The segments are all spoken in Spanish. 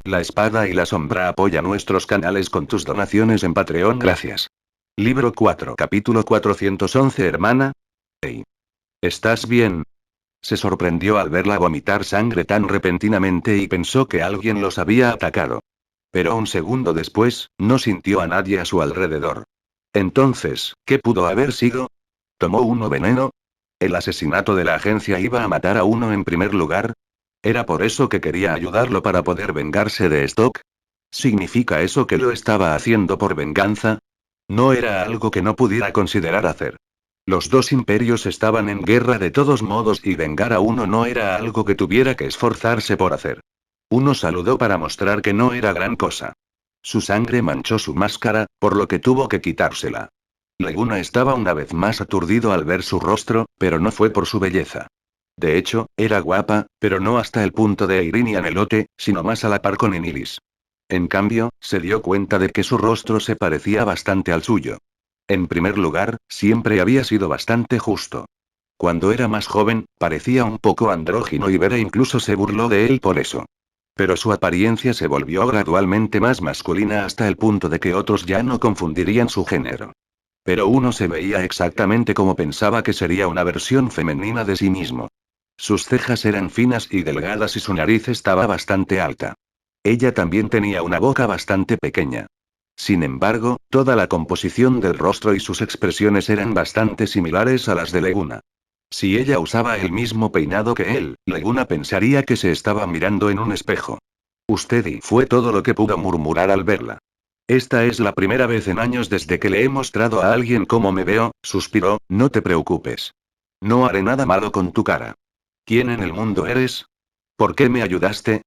La Espada y la Sombra apoya nuestros canales con tus donaciones en Patreon. Gracias. Libro 4, capítulo 411. Hermana. Hey. ¿Estás bien? Se sorprendió al verla vomitar sangre tan repentinamente y pensó que alguien los había atacado. Pero un segundo después, no sintió a nadie a su alrededor. Entonces, ¿qué pudo haber sido? ¿Tomó uno veneno? ¿El asesinato de la agencia iba a matar a uno en primer lugar? ¿Era por eso que quería ayudarlo para poder vengarse de Stock? ¿Significa eso que lo estaba haciendo por venganza? No era algo que no pudiera considerar hacer. Los dos imperios estaban en guerra de todos modos y vengar a uno no era algo que tuviera que esforzarse por hacer. Uno saludó para mostrar que no era gran cosa. Su sangre manchó su máscara, por lo que tuvo que quitársela. Leguna estaba una vez más aturdido al ver su rostro, pero no fue por su belleza. De hecho, era guapa, pero no hasta el punto de Irene y Anelote, sino más a la par con Inilis. En cambio, se dio cuenta de que su rostro se parecía bastante al suyo. En primer lugar, siempre había sido bastante justo. Cuando era más joven, parecía un poco andrógino y Vera incluso se burló de él por eso. Pero su apariencia se volvió gradualmente más masculina hasta el punto de que otros ya no confundirían su género. Pero uno se veía exactamente como pensaba que sería una versión femenina de sí mismo. Sus cejas eran finas y delgadas y su nariz estaba bastante alta. Ella también tenía una boca bastante pequeña. Sin embargo, toda la composición del rostro y sus expresiones eran bastante similares a las de Leguna. Si ella usaba el mismo peinado que él, Leguna pensaría que se estaba mirando en un espejo. Fue todo lo que pudo murmurar al verla. Esta es la primera vez en años desde que le he mostrado a alguien cómo me veo, suspiró. No te preocupes. No haré nada malo con tu cara. ¿Quién en el mundo eres? ¿Por qué me ayudaste?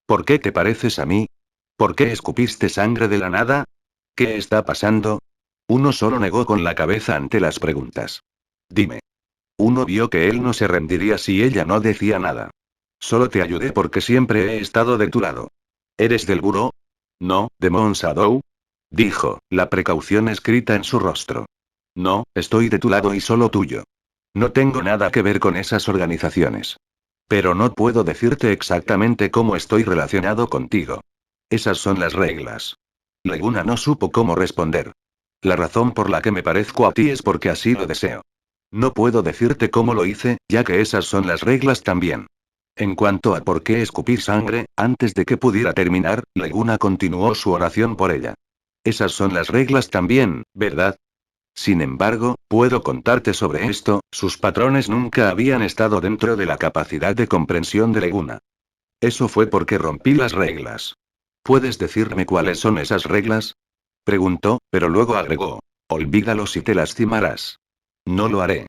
¿Por qué te pareces a mí? ¿Por qué escupiste sangre de la nada? ¿Qué está pasando? Uno solo negó con la cabeza ante las preguntas. Dime. Uno vio que él no se rendiría si ella no decía nada. Solo te ayudé porque siempre he estado de tu lado. ¿Eres del buró? No, de Monsadow. Dijo, la precaución escrita en su rostro. No, estoy de tu lado y solo tuyo. No tengo nada que ver con esas organizaciones. Pero no puedo decirte exactamente cómo estoy relacionado contigo. Esas son las reglas. Leguna no supo cómo responder. La razón por la que me parezco a ti es porque así lo deseo. No puedo decirte cómo lo hice, ya que esas son las reglas también. En cuanto a por qué escupí sangre, antes de que pudiera terminar, Leguna continuó su oración por ella. Esas son las reglas también, ¿verdad? Sin embargo, puedo contarte sobre esto, sus patrones nunca habían estado dentro de la capacidad de comprensión de Leguna. Eso fue porque rompí las reglas. ¿Puedes decirme cuáles son esas reglas? Preguntó, pero luego agregó. Olvídalo si te lastimarás. No lo haré.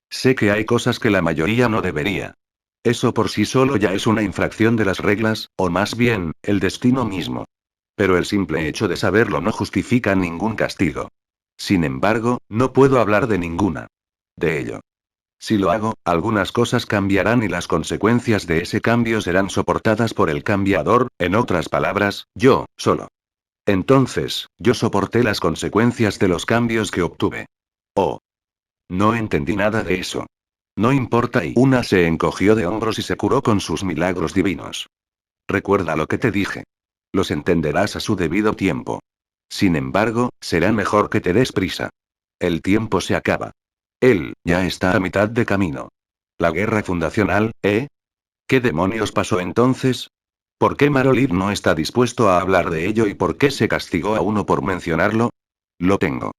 Sé que hay cosas que la mayoría no debería. Eso por sí solo ya es una infracción de las reglas, o más bien, el destino mismo. Pero el simple hecho de saberlo no justifica ningún castigo. Sin embargo, no puedo hablar de ninguna. De ello. Si lo hago, algunas cosas cambiarán y las consecuencias de ese cambio serán soportadas por el cambiador, en otras palabras, yo, solo. Entonces, yo soporté las consecuencias de los cambios que obtuve. Oh. No entendí nada de eso. No importa y una se encogió de hombros y se curó con sus milagros divinos. Recuerda lo que te dije. Los entenderás a su debido tiempo. Sin embargo, será mejor que te des prisa. El tiempo se acaba. Él, ya está a mitad de camino. La guerra fundacional, ¿eh? ¿Qué demonios pasó entonces? ¿Por qué Marolith no está dispuesto a hablar de ello y por qué se castigó a uno por mencionarlo? Lo tengo.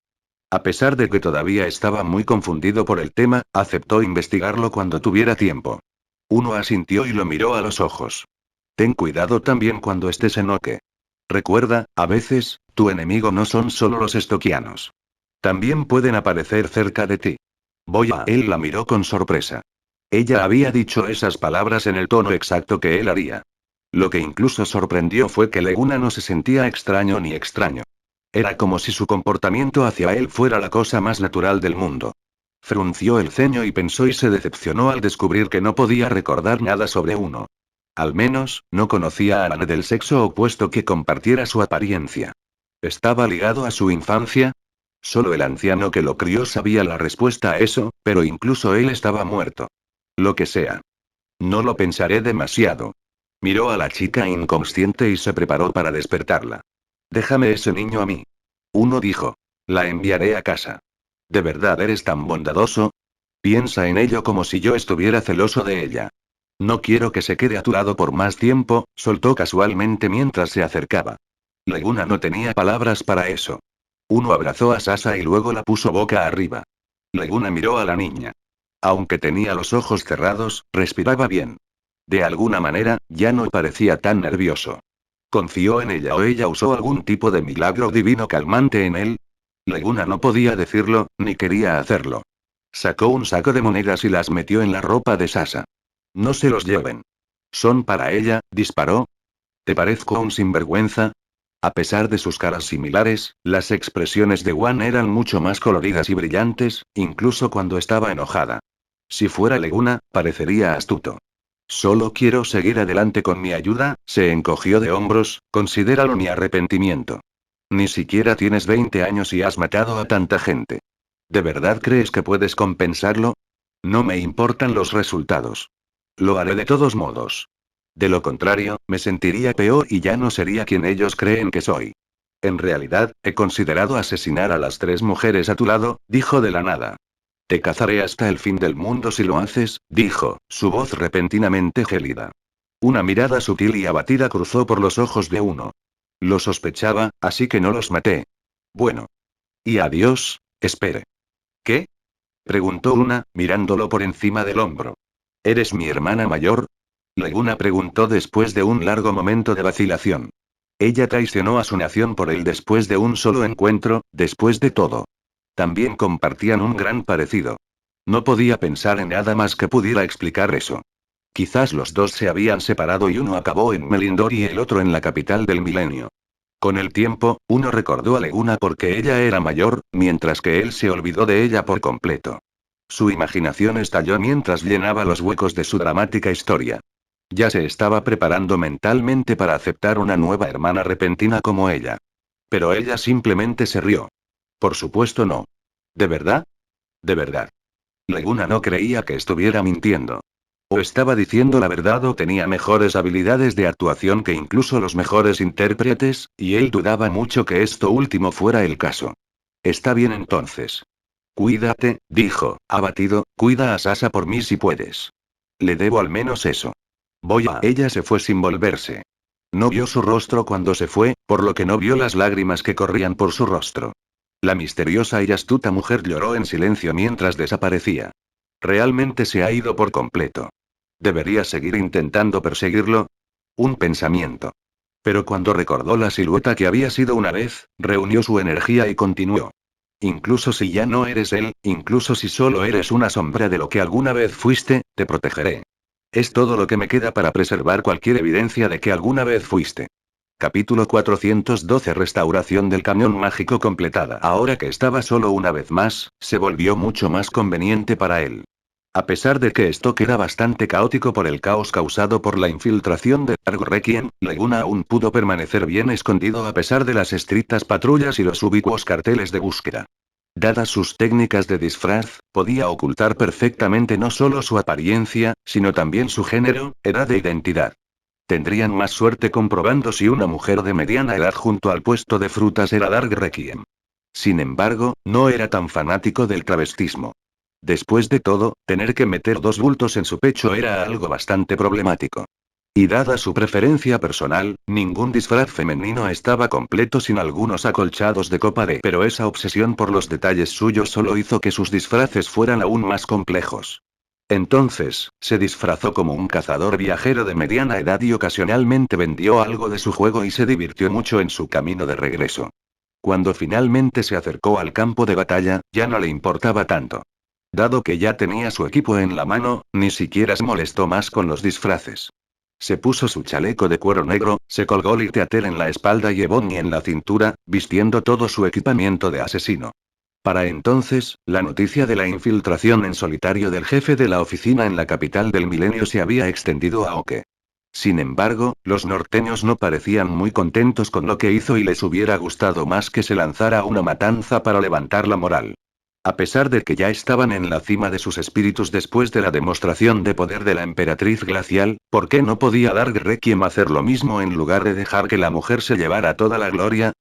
A pesar de que todavía estaba muy confundido por el tema, aceptó investigarlo cuando tuviera tiempo. Uno asintió y lo miró a los ojos. Ten cuidado también cuando estés en Oke. Recuerda, a veces, tu enemigo no son solo los estoquianos. También pueden aparecer cerca de ti. Él la miró con sorpresa. Ella había dicho esas palabras en el tono exacto que él haría. Lo que incluso sorprendió fue que Leguna no se sentía extraño ni extraño. Era como si su comportamiento hacia él fuera la cosa más natural del mundo. Frunció el ceño y pensó y se decepcionó al descubrir que no podía recordar nada sobre uno. Al menos, no conocía a nadie del sexo opuesto que compartiera su apariencia. ¿Estaba ligado a su infancia? Solo el anciano que lo crió sabía la respuesta a eso, pero incluso él estaba muerto. Lo que sea. No lo pensaré demasiado. Miró a la chica inconsciente y se preparó para despertarla. Déjame ese niño a mí. Uno dijo. La enviaré a casa. ¿De verdad eres tan bondadoso? Piensa en ello como si yo estuviera celoso de ella. No quiero que se quede a tu lado por más tiempo, soltó casualmente mientras se acercaba. Leguna no tenía palabras para eso. Uno abrazó a Sasa y luego la puso boca arriba. Leguna miró a la niña. Aunque tenía los ojos cerrados, respiraba bien. De alguna manera, ya no parecía tan nervioso. ¿Confió en ella o ella usó algún tipo de milagro divino calmante en él? Leguna no podía decirlo, ni quería hacerlo. Sacó un saco de monedas y las metió en la ropa de Sasa. No se los lleven. Son para ella, disparó. ¿Te parezco un sinvergüenza? A pesar de sus caras similares, las expresiones de Wan eran mucho más coloridas y brillantes, incluso cuando estaba enojada. Si fuera Leguna, parecería astuto. Solo quiero seguir adelante con mi ayuda, se encogió de hombros, considéralo mi arrepentimiento. Ni siquiera tienes 20 años y has matado a tanta gente. ¿De verdad crees que puedes compensarlo? No me importan los resultados. Lo haré de todos modos. De lo contrario, me sentiría peor y ya no sería quien ellos creen que soy. En realidad, he considerado asesinar a las 3 mujeres a tu lado, dijo de la nada. Te cazaré hasta el fin del mundo si lo haces, dijo, su voz repentinamente gélida. Una mirada sutil y abatida cruzó por los ojos de uno. Lo sospechaba, así que no los maté. Bueno. Y adiós, espere. ¿Qué? Preguntó una, mirándolo por encima del hombro. ¿Eres mi hermana mayor? Leguna preguntó después de un largo momento de vacilación. Ella traicionó a su nación por él después de un solo encuentro, después de todo. También compartían un gran parecido. No podía pensar en nada más que pudiera explicar eso. Quizás los dos se habían separado y uno acabó en Melindor y el otro en la capital del milenio. Con el tiempo, uno recordó a Leguna porque ella era mayor, mientras que él se olvidó de ella por completo. Su imaginación estalló mientras llenaba los huecos de su dramática historia. Ya se estaba preparando mentalmente para aceptar una nueva hermana repentina como ella. Pero ella simplemente se rió. Por supuesto no. ¿De verdad? De verdad. Leguna no creía que estuviera mintiendo. O estaba diciendo la verdad o tenía mejores habilidades de actuación que incluso los mejores intérpretes, y él dudaba mucho que esto último fuera el caso. Está bien entonces. Cuídate, dijo, abatido, cuida a Sasa por mí si puedes. Le debo al menos eso. Voy a... Ella se fue sin volverse. No vio su rostro cuando se fue, por lo que no vio las lágrimas que corrían por su rostro. La misteriosa y astuta mujer lloró en silencio mientras desaparecía. Realmente se ha ido por completo. ¿Debería seguir intentando perseguirlo? Un pensamiento. Pero cuando recordó la silueta que había sido una vez, reunió su energía y continuó. Incluso si ya no eres él, incluso si solo eres una sombra de lo que alguna vez fuiste, te protegeré. Es todo lo que me queda para preservar cualquier evidencia de que alguna vez fuiste. Capítulo 412 Restauración del camión mágico completada. Ahora que estaba solo una vez más, se volvió mucho más conveniente para él. A pesar de que esto queda bastante caótico por el caos causado por la infiltración de Dark Requiem, Leguna aún pudo permanecer bien escondido a pesar de las estrictas patrullas y los ubicuos carteles de búsqueda. Dadas sus técnicas de disfraz, podía ocultar perfectamente no solo su apariencia, sino también su género, edad e identidad. Tendrían más suerte comprobando si una mujer de mediana edad junto al puesto de frutas era Dark Requiem. Sin embargo, no era tan fanático del travestismo. Después de todo, tener que meter 2 bultos en su pecho era algo bastante problemático. Y dada su preferencia personal, ningún disfraz femenino estaba completo sin algunos acolchados de copa de... Pero esa obsesión por los detalles suyos solo hizo que sus disfraces fueran aún más complejos. Entonces, se disfrazó como un cazador viajero de mediana edad y ocasionalmente vendió algo de su juego y se divirtió mucho en su camino de regreso. Cuando finalmente se acercó al campo de batalla, ya no le importaba tanto. Dado que ya tenía su equipo en la mano, ni siquiera se molestó más con los disfraces. Se puso su chaleco de cuero negro, se colgó Liteatel en la espalda y Ebony en la cintura, vistiendo todo su equipamiento de asesino. Para entonces, la noticia de la infiltración en solitario del jefe de la oficina en la capital del milenio se había extendido a Oke. Sin embargo, los norteños no parecían muy contentos con lo que hizo y les hubiera gustado más que se lanzara una matanza para levantar la moral. A pesar de que ya estaban en la cima de sus espíritus después de la demostración de poder de la emperatriz glacial, ¿por qué no podía Dark Requiem hacer lo mismo en lugar de dejar que la mujer se llevara toda la gloria?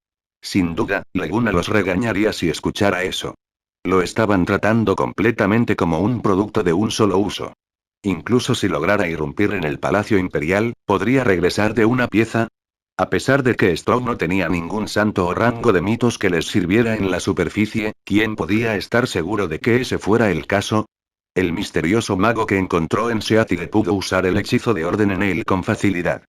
Sin duda, Leguna los regañaría si escuchara eso. Lo estaban tratando completamente como un producto de un solo uso. Incluso si lograra irrumpir en el Palacio Imperial, ¿podría regresar de una pieza? A pesar de que Strong no tenía ningún santo o rango de mitos que les sirviera en la superficie, ¿quién podía estar seguro de que ese fuera el caso? El misterioso mago que encontró en Seattle pudo usar el hechizo de orden en él con facilidad.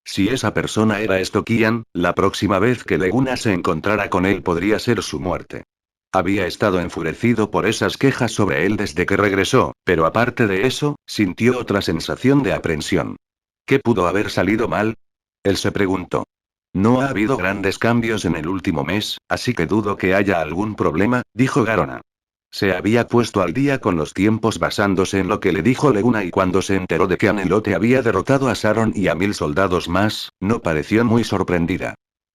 Si esa persona era Stokian, la próxima vez que Leguna se encontrara con él podría ser su muerte. Había estado enfurecido por esas quejas sobre él desde que regresó, pero aparte de eso, sintió otra sensación de aprensión. ¿Qué pudo haber salido mal? Él se preguntó. No ha habido grandes cambios en el último mes, así que dudo que haya algún problema, dijo Garona. Se había puesto al día con los tiempos basándose en lo que le dijo Leguna y cuando se enteró de que Anelote había derrotado a Saron y a 1000 soldados más, no pareció muy sorprendida.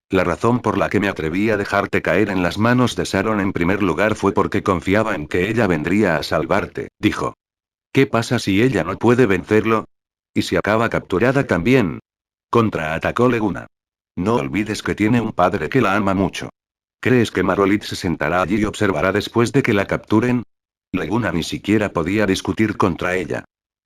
La razón por la que me atreví a dejarte caer en las manos de Saron en primer lugar fue porque confiaba en que ella vendría a salvarte, dijo. ¿Qué pasa si ella no puede vencerlo? ¿Y si acaba capturada también? Contraatacó Leguna. No olvides que tiene un padre que la ama mucho. ¿Crees que Marolith se sentará allí y observará después de que la capturen? Leguna ni siquiera podía discutir contra ella.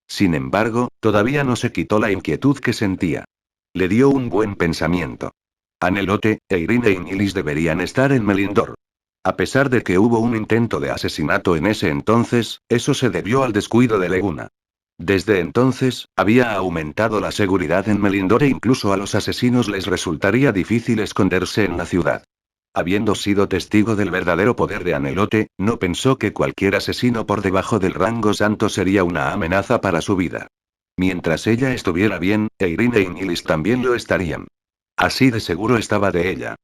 Sin embargo, todavía no se quitó la inquietud que sentía. Le dio un buen pensamiento. Anelote, Eirine y Nilis deberían estar en Melindor. A pesar de que hubo un intento de asesinato en ese entonces, eso se debió al descuido de Leguna. Desde entonces, había aumentado la seguridad en Melindor e incluso a los asesinos les resultaría difícil esconderse en la ciudad. Habiendo sido testigo del verdadero poder de Anelote, no pensó que cualquier asesino por debajo del rango santo sería una amenaza para su vida. Mientras ella estuviera bien, Eirine y Nilis también lo estarían. Así de seguro estaba de ella.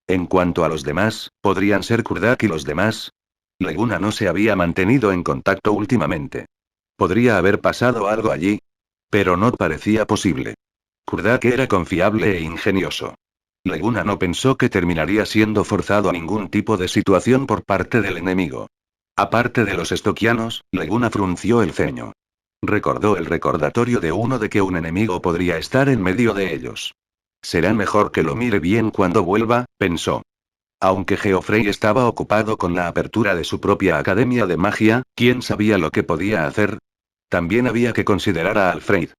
En cuanto a los demás, ¿podrían ser Kurdak y los demás? Leguna no se había mantenido en contacto últimamente. ¿Podría haber pasado algo allí? Pero no parecía posible. Kurdak era confiable e ingenioso. Leguna no pensó que terminaría siendo forzado a ningún tipo de situación por parte del enemigo. Aparte de los estoquianos, Leguna frunció el ceño. Recordó el recordatorio de uno de que un enemigo podría estar en medio de ellos. Será mejor que lo mire bien cuando vuelva, pensó. Aunque Geoffrey estaba ocupado con la apertura de su propia academia de magia, ¿quién sabía lo que podía hacer? También había que considerar a Alfred.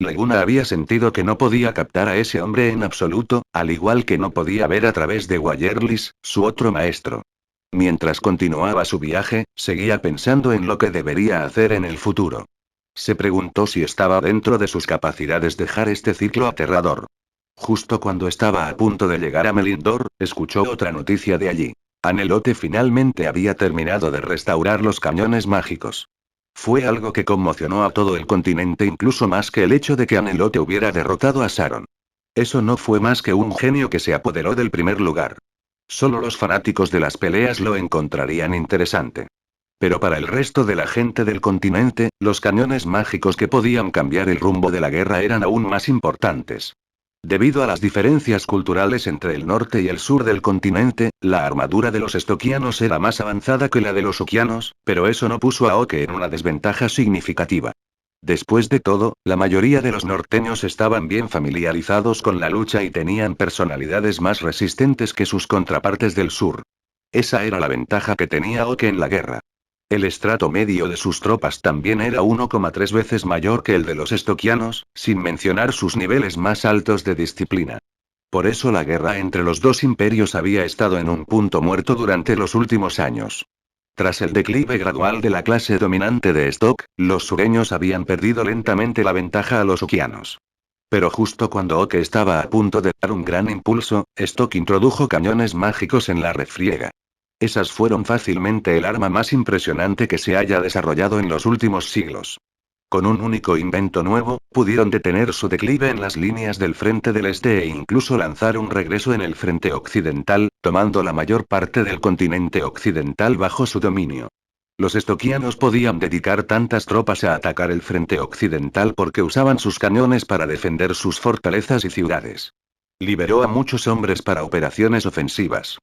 Leguna había sentido que no podía captar a ese hombre en absoluto, al igual que no podía ver a través de Wayerlis, su otro maestro. Mientras continuaba su viaje, seguía pensando en lo que debería hacer en el futuro. Se preguntó si estaba dentro de sus capacidades dejar este ciclo aterrador. Justo cuando estaba a punto de llegar a Melindor, escuchó otra noticia de allí. Anelote finalmente había terminado de restaurar los cañones mágicos. Fue algo que conmocionó a todo el continente incluso más que el hecho de que Anelote hubiera derrotado a Saron. Eso no fue más que un genio que se apoderó del primer lugar. Solo los fanáticos de las peleas lo encontrarían interesante. Pero para el resto de la gente del continente, los cañones mágicos que podían cambiar el rumbo de la guerra eran aún más importantes. Debido a las diferencias culturales entre el norte y el sur del continente, la armadura de los estoquianos era más avanzada que la de los uquianos, pero eso no puso a Oke en una desventaja significativa. Después de todo, la mayoría de los norteños estaban bien familiarizados con la lucha y tenían personalidades más resistentes que sus contrapartes del sur. Esa era la ventaja que tenía Oke en la guerra. El estrato medio de sus tropas también era 1,3 veces mayor que el de los estoquianos, sin mencionar sus niveles más altos de disciplina. Por eso la guerra entre los dos imperios había estado en un punto muerto durante los últimos años. Tras el declive gradual de la clase dominante de Stock, los sureños habían perdido lentamente la ventaja a los uquianos. Pero justo cuando Oke estaba a punto de dar un gran impulso, Stock introdujo cañones mágicos en la refriega. Esas fueron fácilmente el arma más impresionante que se haya desarrollado en los últimos siglos. Con un único invento nuevo, pudieron detener su declive en las líneas del frente del este e incluso lanzar un regreso en el frente occidental, tomando la mayor parte del continente occidental bajo su dominio. Los estoquianos podían dedicar tantas tropas a atacar el frente occidental porque usaban sus cañones para defender sus fortalezas y ciudades. Liberó a muchos hombres para operaciones ofensivas.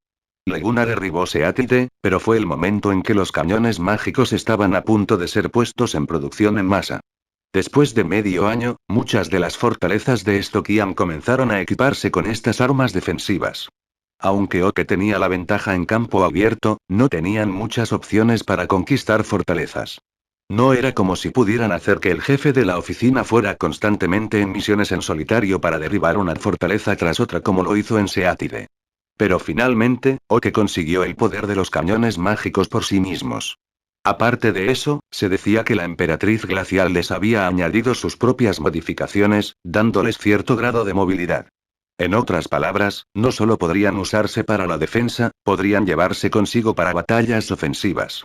Leguna derribó Seattle, pero fue el momento en que los cañones mágicos estaban a punto de ser puestos en producción en masa. Después de medio año, muchas de las fortalezas de Estokiam comenzaron a equiparse con estas armas defensivas. Aunque Oke tenía la ventaja en campo abierto, no tenían muchas opciones para conquistar fortalezas. No era como si pudieran hacer que el jefe de la oficina fuera constantemente en misiones en solitario para derribar una fortaleza tras otra como lo hizo en Seattle. Pero finalmente, Oke consiguió el poder de los cañones mágicos por sí mismos. Aparte de eso, se decía que la emperatriz glacial les había añadido sus propias modificaciones, dándoles cierto grado de movilidad. En otras palabras, no solo podrían usarse para la defensa, podrían llevarse consigo para batallas ofensivas.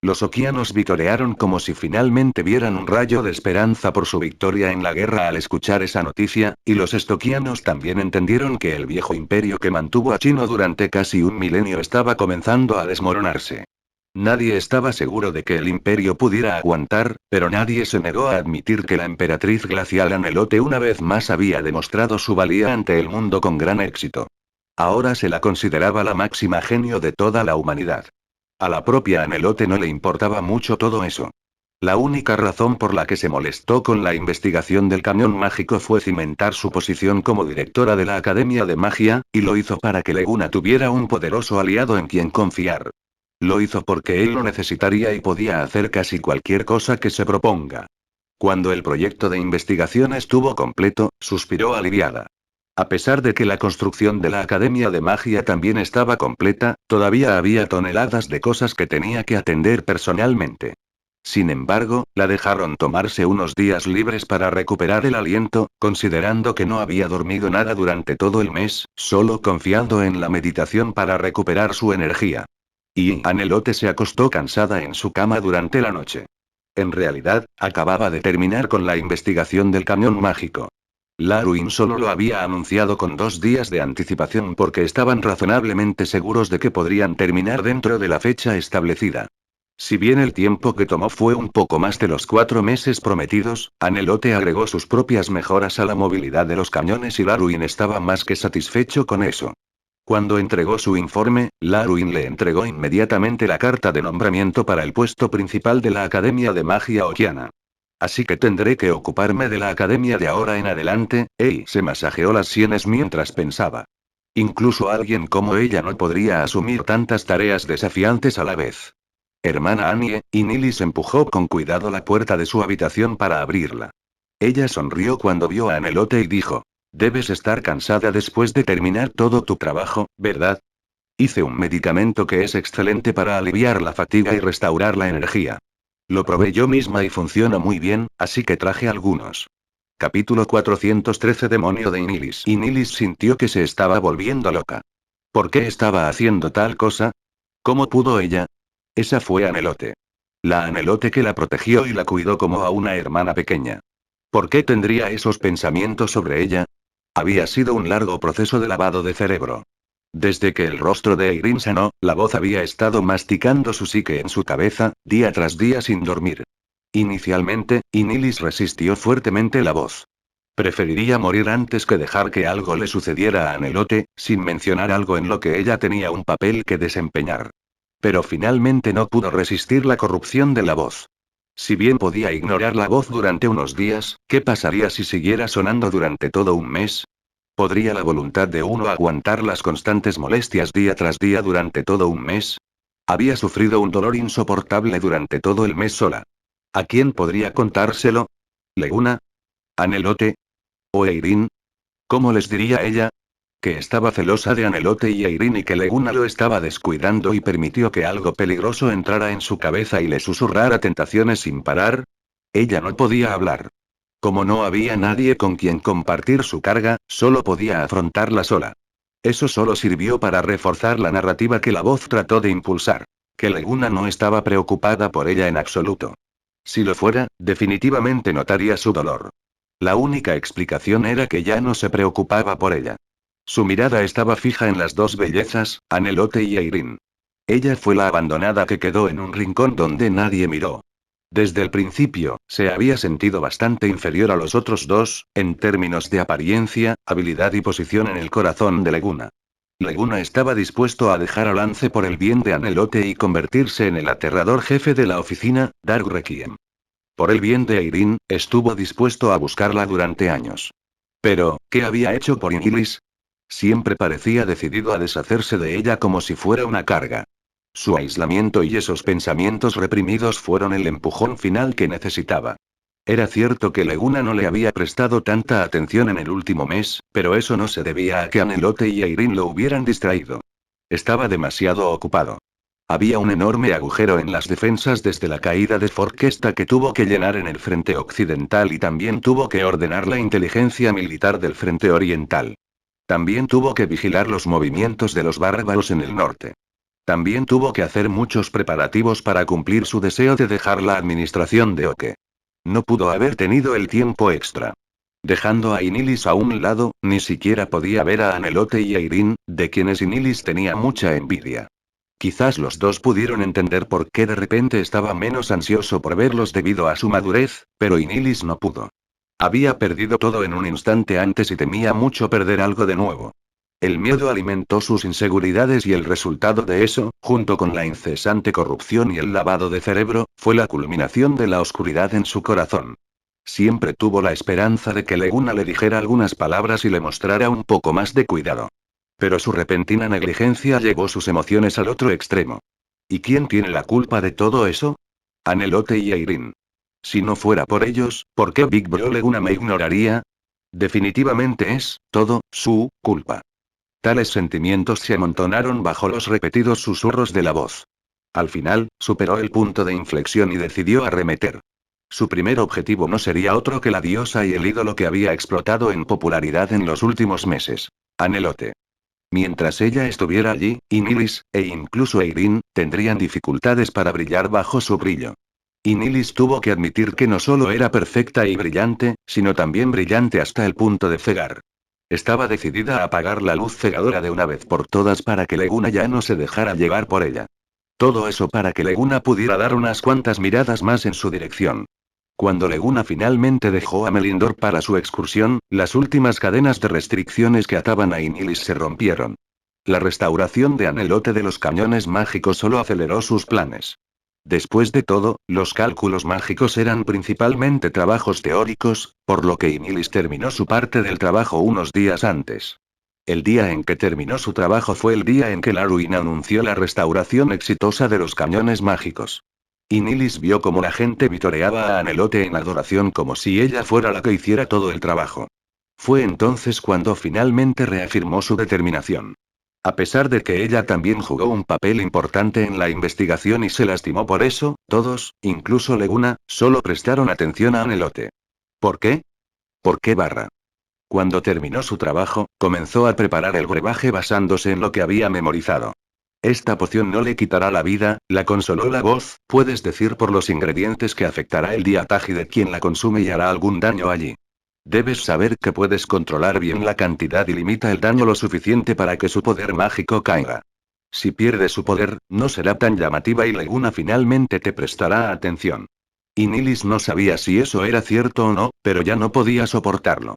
Los okianos vitorearon como si finalmente vieran un rayo de esperanza por su victoria en la guerra al escuchar esa noticia, y los estoquianos también entendieron que el viejo imperio que mantuvo a Chino durante casi un milenio estaba comenzando a desmoronarse. Nadie estaba seguro de que el imperio pudiera aguantar, pero nadie se negó a admitir que la emperatriz glacial Anelote una vez más había demostrado su valía ante el mundo con gran éxito. Ahora se la consideraba la máxima genio de toda la humanidad. A la propia Anelote no le importaba mucho todo eso. La única razón por la que se molestó con la investigación del cañón mágico fue cimentar su posición como directora de la Academia de Magia, y lo hizo para que Leguna tuviera un poderoso aliado en quien confiar. Lo hizo porque él lo necesitaría y podía hacer casi cualquier cosa que se proponga. Cuando el proyecto de investigación estuvo completo, suspiró aliviada. A pesar de que la construcción de la Academia de Magia también estaba completa, todavía había toneladas de cosas que tenía que atender personalmente. Sin embargo, la dejaron tomarse unos días libres para recuperar el aliento, considerando que no había dormido nada durante todo el mes, solo confiando en la meditación para recuperar su energía. Y Anelote se acostó cansada en su cama durante la noche. En realidad, acababa de terminar con la investigación del cañón mágico. Laruin solo lo había anunciado con 2 días de anticipación porque estaban razonablemente seguros de que podrían terminar dentro de la fecha establecida. Si bien el tiempo que tomó fue un poco más de los 4 meses prometidos, Anelote agregó sus propias mejoras a la movilidad de los cañones y Laruin estaba más que satisfecho con eso. Cuando entregó su informe, Laruin le entregó inmediatamente la carta de nombramiento para el puesto principal de la Academia de Magia Okiana. Así que tendré que ocuparme de la Academia de ahora en adelante, se masajeó las sienes mientras pensaba. Incluso alguien como ella no podría asumir tantas tareas desafiantes a la vez. Hermana Annie, y Nilis empujó con cuidado la puerta de su habitación para abrirla. Ella sonrió cuando vio a Anelote y dijo: Debes estar cansada después de terminar todo tu trabajo, ¿verdad? Hice un medicamento que es excelente para aliviar la fatiga y restaurar la energía. Lo probé yo misma y funciona muy bien, así que traje algunos. Capítulo 413 Demonio de Inilis. Inilis sintió que se estaba volviendo loca. ¿Por qué estaba haciendo tal cosa? ¿Cómo pudo ella? Esa fue Anelote. La Anelote que la protegió y la cuidó como a una hermana pequeña. ¿Por qué tendría esos pensamientos sobre ella? Había sido un largo proceso de lavado de cerebro. Desde que el rostro de Eirin sanó, la voz había estado masticando su psique en su cabeza, día tras día sin dormir. Inicialmente, Inilis resistió fuertemente la voz. Preferiría morir antes que dejar que algo le sucediera a Anelote, sin mencionar algo en lo que ella tenía un papel que desempeñar. Pero finalmente no pudo resistir la corrupción de la voz. Si bien podía ignorar la voz durante unos días, ¿qué pasaría si siguiera sonando durante todo un mes? ¿Podría la voluntad de uno aguantar las constantes molestias día tras día durante todo un mes? Había sufrido un dolor insoportable durante todo el mes sola. ¿A quién podría contárselo? ¿Leguna? ¿Anelote? ¿O Eirin? ¿Cómo les diría ella? Que estaba celosa de Anelote y Eirin y que Leguna lo estaba descuidando y permitió que algo peligroso entrara en su cabeza y le susurrara tentaciones sin parar. Ella no podía hablar. Como no había nadie con quien compartir su carga, solo podía afrontarla sola. Eso solo sirvió para reforzar la narrativa que la voz trató de impulsar. Que Leguna no estaba preocupada por ella en absoluto. Si lo fuera, definitivamente notaría su dolor. La única explicación era que ya no se preocupaba por ella. Su mirada estaba fija en las dos bellezas, Anelote y Eirin. Ella fue la abandonada que quedó en un rincón donde nadie miró. Desde el principio, se había sentido bastante inferior a los otros dos, en términos de apariencia, habilidad y posición en el corazón de Leguna. Leguna estaba dispuesto a dejar a Lance por el bien de Anelote y convertirse en el aterrador jefe de la oficina, Dark Requiem. Por el bien de Irene, estuvo dispuesto a buscarla durante años. Pero, ¿qué había hecho por Inilis? Siempre parecía decidido a deshacerse de ella como si fuera una carga. Su aislamiento y esos pensamientos reprimidos fueron el empujón final que necesitaba. Era cierto que Leguna no le había prestado tanta atención en el último mes, pero eso no se debía a que Anelote y Irene lo hubieran distraído. Estaba demasiado ocupado. Había un enorme agujero en las defensas desde la caída de Forquesta que tuvo que llenar en el frente occidental y también tuvo que ordenar la inteligencia militar del frente oriental. También tuvo que vigilar los movimientos de los bárbaros en el norte. También tuvo que hacer muchos preparativos para cumplir su deseo de dejar la administración de Oke. No pudo haber tenido el tiempo extra. Dejando a Inilis a un lado, ni siquiera podía ver a Anelote y a Irene, de quienes Inilis tenía mucha envidia. Quizás los dos pudieron entender por qué de repente estaba menos ansioso por verlos debido a su madurez, pero Inilis no pudo. Había perdido todo en un instante antes y temía mucho perder algo de nuevo. El miedo alimentó sus inseguridades y el resultado de eso, junto con la incesante corrupción y el lavado de cerebro, fue la culminación de la oscuridad en su corazón. Siempre tuvo la esperanza de que Leguna le dijera algunas palabras y le mostrara un poco más de cuidado. Pero su repentina negligencia llevó sus emociones al otro extremo. ¿Y quién tiene la culpa de todo eso? Anelote y Irene. Si no fuera por ellos, ¿por qué Big Bro Leguna me ignoraría? Definitivamente es, todo, su culpa. Tales sentimientos se amontonaron bajo los repetidos susurros de la voz. Al final, superó el punto de inflexión y decidió arremeter. Su primer objetivo no sería otro que la diosa y el ídolo que había explotado en popularidad en los últimos meses. Anelote. Mientras ella estuviera allí, Inilis, e incluso Irene, tendrían dificultades para brillar bajo su brillo. Inilis tuvo que admitir que no solo era perfecta y brillante, sino también brillante hasta el punto de cegar. Estaba decidida a apagar la luz cegadora de una vez por todas para que Leguna ya no se dejara llevar por ella. Todo eso para que Leguna pudiera dar unas cuantas miradas más en su dirección. Cuando Leguna finalmente dejó a Melindor para su excursión, las últimas cadenas de restricciones que ataban a Inilis se rompieron. La restauración de Anelote de los cañones mágicos solo aceleró sus planes. Después de todo, los cálculos mágicos eran principalmente trabajos teóricos, por lo que Inilis terminó su parte del trabajo unos días antes. El día en que terminó su trabajo fue el día en que Laruin anunció la restauración exitosa de los cañones mágicos. Inilis vio cómo la gente vitoreaba a Anelote en adoración como si ella fuera la que hiciera todo el trabajo. Fue entonces cuando finalmente reafirmó su determinación. A pesar de que ella también jugó un papel importante en la investigación y se lastimó por eso, todos, incluso Leguna, solo prestaron atención a Anelote. ¿Por qué? ¿Por qué barra? Cuando terminó su trabajo, comenzó a preparar el brebaje basándose en lo que había memorizado. Esta poción no le quitará la vida, la consoló la voz, puedes decir por los ingredientes que afectará el diataje de quien la consume y hará algún daño allí. Debes saber que puedes controlar bien la cantidad y limita el daño lo suficiente para que su poder mágico caiga. Si pierde su poder, no será tan llamativa y Leguna finalmente te prestará atención. Y Nilis no sabía si eso era cierto o no, pero ya no podía soportarlo.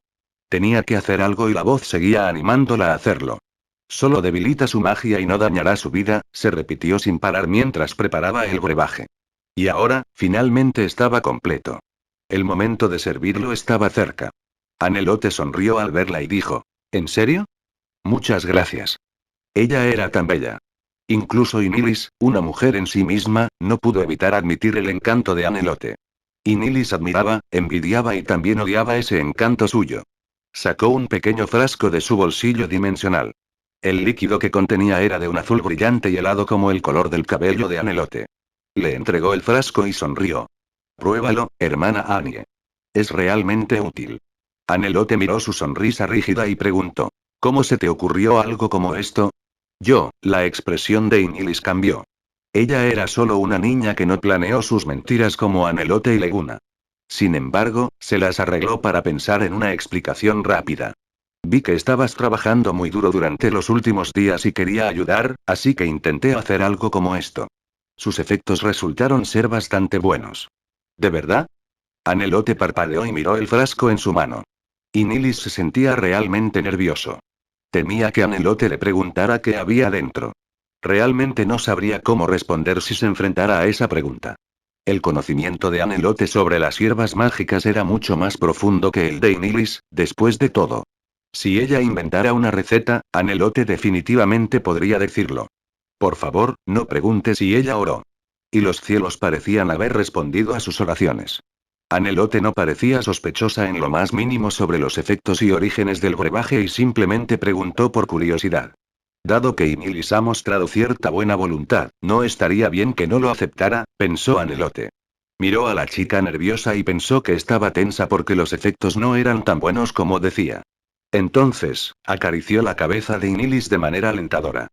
Tenía que hacer algo y la voz seguía animándola a hacerlo. Solo debilita su magia y no dañará su vida, se repitió sin parar mientras preparaba el brebaje. Y ahora, finalmente estaba completo. El momento de servirlo estaba cerca. Anelote sonrió al verla y dijo, ¿en serio? Muchas gracias. Ella era tan bella. Incluso Inilis, una mujer en sí misma, no pudo evitar admitir el encanto de Anelote. Inilis admiraba, envidiaba y también odiaba ese encanto suyo. Sacó un pequeño frasco de su bolsillo dimensional. El líquido que contenía era de un azul brillante y helado como el color del cabello de Anelote. Le entregó el frasco y sonrió. Pruébalo, hermana Anie. Es realmente útil. Anelote miró su sonrisa rígida y preguntó. ¿Cómo se te ocurrió algo como esto? La expresión de Inilis cambió. Ella era solo una niña que no planeó sus mentiras como Anelote y Leguna. Sin embargo, se las arregló para pensar en una explicación rápida. Vi que estabas trabajando muy duro durante los últimos días y quería ayudar, así que intenté hacer algo como esto. Sus efectos resultaron ser bastante buenos. ¿De verdad? Anelote parpadeó y miró el frasco en su mano. Inilis se sentía realmente nervioso. Temía que Anelote le preguntara qué había dentro. Realmente no sabría cómo responder si se enfrentara a esa pregunta. El conocimiento de Anelote sobre las hierbas mágicas era mucho más profundo que el de Inilis, después de todo. Si ella inventara una receta, Anelote definitivamente podría decirlo. Por favor, no pregunte si ella oró. Y los cielos parecían haber respondido a sus oraciones. Anelote no parecía sospechosa en lo más mínimo sobre los efectos y orígenes del brebaje y simplemente preguntó por curiosidad. Dado que Inilis ha mostrado cierta buena voluntad, no estaría bien que no lo aceptara, pensó Anelote. Miró a la chica nerviosa y pensó que estaba tensa porque los efectos no eran tan buenos como decía. Entonces, acarició la cabeza de Inilis de manera alentadora.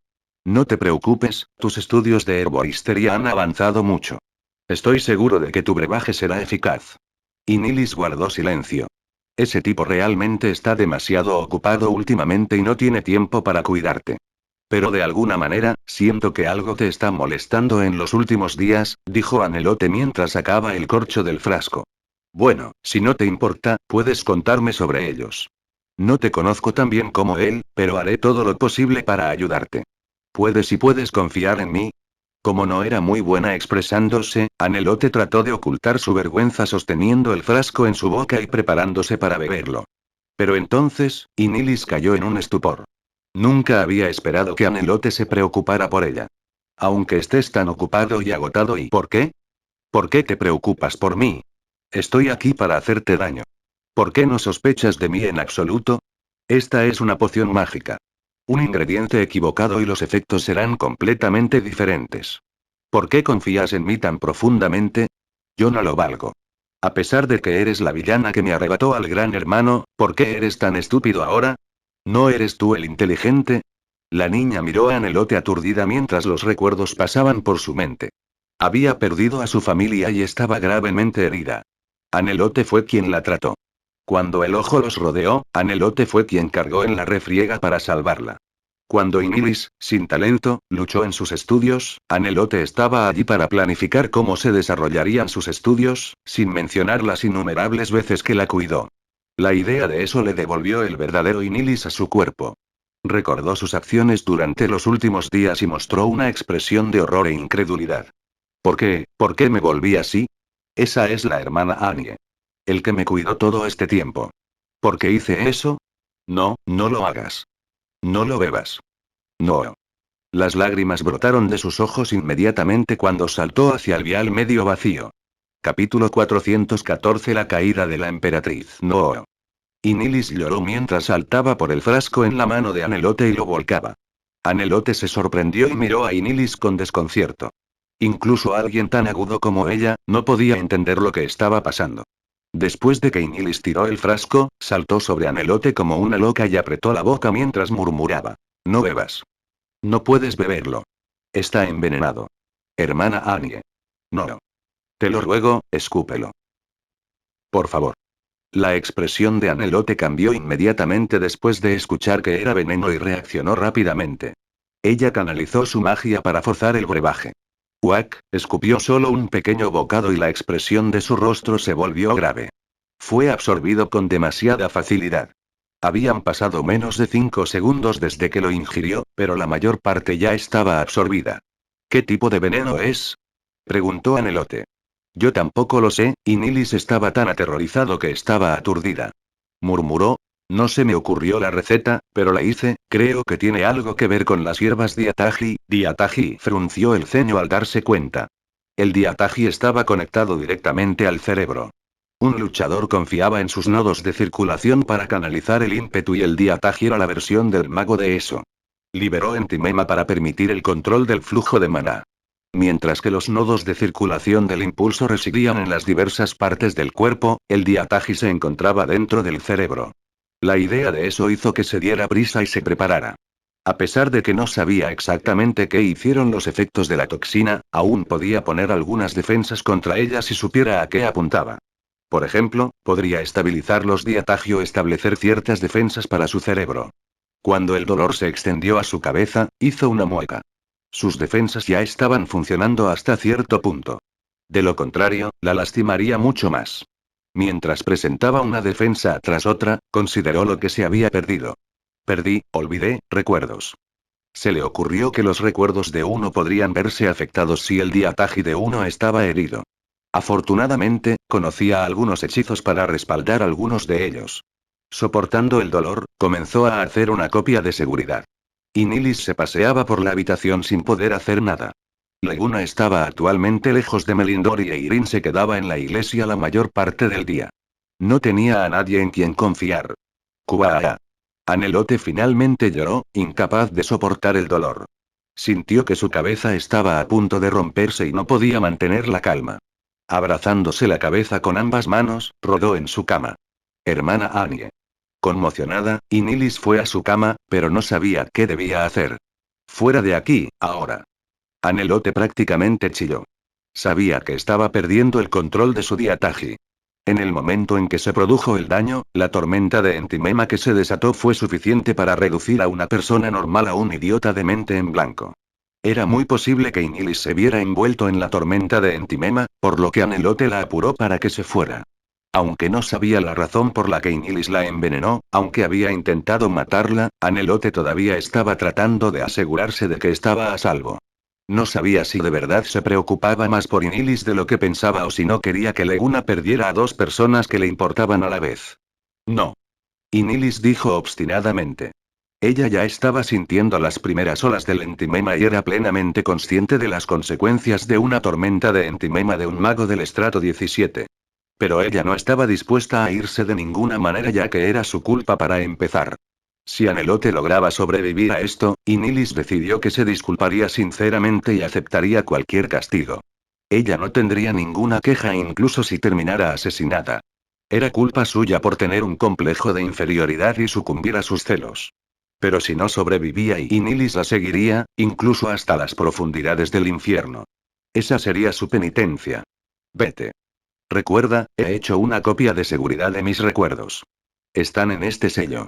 No te preocupes, tus estudios de herboristería han avanzado mucho. Estoy seguro de que tu brebaje será eficaz. Inilis guardó silencio. Ese tipo realmente está demasiado ocupado últimamente y no tiene tiempo para cuidarte. Pero de alguna manera, siento que algo te está molestando en los últimos días, dijo Anelote mientras sacaba el corcho del frasco. Bueno, si no te importa, puedes contarme sobre ellos. No te conozco tan bien como él, pero haré todo lo posible para ayudarte. ¿Puedes confiar en mí? Como no era muy buena expresándose, Anelote trató de ocultar su vergüenza sosteniendo el frasco en su boca y preparándose para beberlo. Pero entonces, Inilis cayó en un estupor. Nunca había esperado que Anelote se preocupara por ella. Aunque estés tan ocupado y agotado, ¿y por qué? ¿Por qué te preocupas por mí? Estoy aquí para hacerte daño. ¿Por qué no sospechas de mí en absoluto? Esta es una poción mágica. Un ingrediente equivocado y los efectos serán completamente diferentes. ¿Por qué confías en mí tan profundamente? Yo no lo valgo. A pesar de que eres la villana que me arrebató al gran hermano, ¿por qué eres tan estúpido ahora? ¿No eres tú el inteligente? La niña miró a Anelote aturdida mientras los recuerdos pasaban por su mente. Había perdido a su familia y estaba gravemente herida. Anelote fue quien la trató. Cuando el ojo los rodeó, Anelote fue quien cargó en la refriega para salvarla. Cuando Inilis, sin talento, luchó en sus estudios, Anelote estaba allí para planificar cómo se desarrollarían sus estudios, sin mencionar las innumerables veces que la cuidó. La idea de eso le devolvió el verdadero Inilis a su cuerpo. Recordó sus acciones durante los últimos días y mostró una expresión de horror e incredulidad. ¿Por qué? ¿Por qué me volví así? Esa es la hermana Anie. El que me cuidó todo este tiempo. ¿Por qué hice eso? No, no lo hagas. No lo bebas. No. Las lágrimas brotaron de sus ojos inmediatamente cuando saltó hacia el vial medio vacío. Capítulo 414. La caída de la emperatriz. No. Inilis lloró mientras saltaba por el frasco en la mano de Anelote y lo volcaba. Anelote se sorprendió y miró a Inilis con desconcierto. Incluso alguien tan agudo como ella, no podía entender lo que estaba pasando. Después de que Inilis tiró el frasco, saltó sobre Anelote como una loca y apretó la boca mientras murmuraba. No bebas. No puedes beberlo. Está envenenado. Hermana Anie. No. Te lo ruego, escúpelo. Por favor. La expresión de Anelote cambió inmediatamente después de escuchar que era veneno y reaccionó rápidamente. Ella canalizó su magia para forzar el brebaje. Uac, escupió solo un pequeño bocado y la expresión de su rostro se volvió grave. Fue absorbido con demasiada facilidad. Habían pasado menos de 5 segundos desde que lo ingirió, pero la mayor parte ya estaba absorbida. ¿Qué tipo de veneno es? Preguntó Anelote. Yo tampoco lo sé, y Nilis estaba tan aterrorizado que estaba aturdida. Murmuró. No se me ocurrió la receta, pero la hice, creo que tiene algo que ver con las hierbas diataji. Diataji frunció el ceño al darse cuenta. El diataji estaba conectado directamente al cerebro. Un luchador confiaba en sus nodos de circulación para canalizar el ímpetu y el diataji era la versión del mago de eso. Liberó Entimema para permitir el control del flujo de maná. Mientras que los nodos de circulación del impulso residían en las diversas partes del cuerpo, el diataji se encontraba dentro del cerebro. La idea de eso hizo que se diera prisa y se preparara. A pesar de que no sabía exactamente qué hicieron los efectos de la toxina, aún podía poner algunas defensas contra ella si supiera a qué apuntaba. Por ejemplo, podría estabilizar los diataji o establecer ciertas defensas para su cerebro. Cuando el dolor se extendió a su cabeza, hizo una mueca. Sus defensas ya estaban funcionando hasta cierto punto. De lo contrario, la lastimaría mucho más. Mientras presentaba una defensa tras otra, consideró lo que se había perdido. Olvidé, recuerdos. Se le ocurrió que los recuerdos de uno podrían verse afectados si el diataji de uno estaba herido. Afortunadamente, conocía algunos hechizos para respaldar algunos de ellos. Soportando el dolor, comenzó a hacer una copia de seguridad. Y Nilis se paseaba por la habitación sin poder hacer nada. Leguna estaba actualmente lejos de Melindor y Eirin se quedaba en la iglesia la mayor parte del día. No tenía a nadie en quien confiar. Kuaa. Anelote finalmente lloró, incapaz de soportar el dolor. Sintió que su cabeza estaba a punto de romperse y no podía mantener la calma. Abrazándose la cabeza con ambas manos, rodó en su cama. Hermana Anie. Conmocionada, Inilis fue a su cama, pero no sabía qué debía hacer. Fuera de aquí, ahora. Anelote prácticamente chilló. Sabía que estaba perdiendo el control de su diataji. En el momento en que se produjo el daño, la tormenta de Entimema que se desató fue suficiente para reducir a una persona normal a un idiota de mente en blanco. Era muy posible que Inilis se viera envuelto en la tormenta de Entimema, por lo que Anelote la apuró para que se fuera. Aunque no sabía la razón por la que Inilis la envenenó, aunque había intentado matarla, Anelote todavía estaba tratando de asegurarse de que estaba a salvo. No sabía si de verdad se preocupaba más por Inilis de lo que pensaba o si no quería que Leguna perdiera a dos personas que le importaban a la vez. No. Inilis dijo obstinadamente. Ella ya estaba sintiendo las primeras olas del Entimema y era plenamente consciente de las consecuencias de una tormenta de Entimema de un mago del estrato 17. Pero ella no estaba dispuesta a irse de ninguna manera ya que era su culpa para empezar. Si Anelote lograba sobrevivir a esto, Inilis decidió que se disculparía sinceramente y aceptaría cualquier castigo. Ella no tendría ninguna queja incluso si terminara asesinada. Era culpa suya por tener un complejo de inferioridad y sucumbir a sus celos. Pero si no sobrevivía y Inilis la seguiría, incluso hasta las profundidades del infierno. Esa sería su penitencia. Vete. Recuerda, he hecho una copia de seguridad de mis recuerdos. Están en este sello.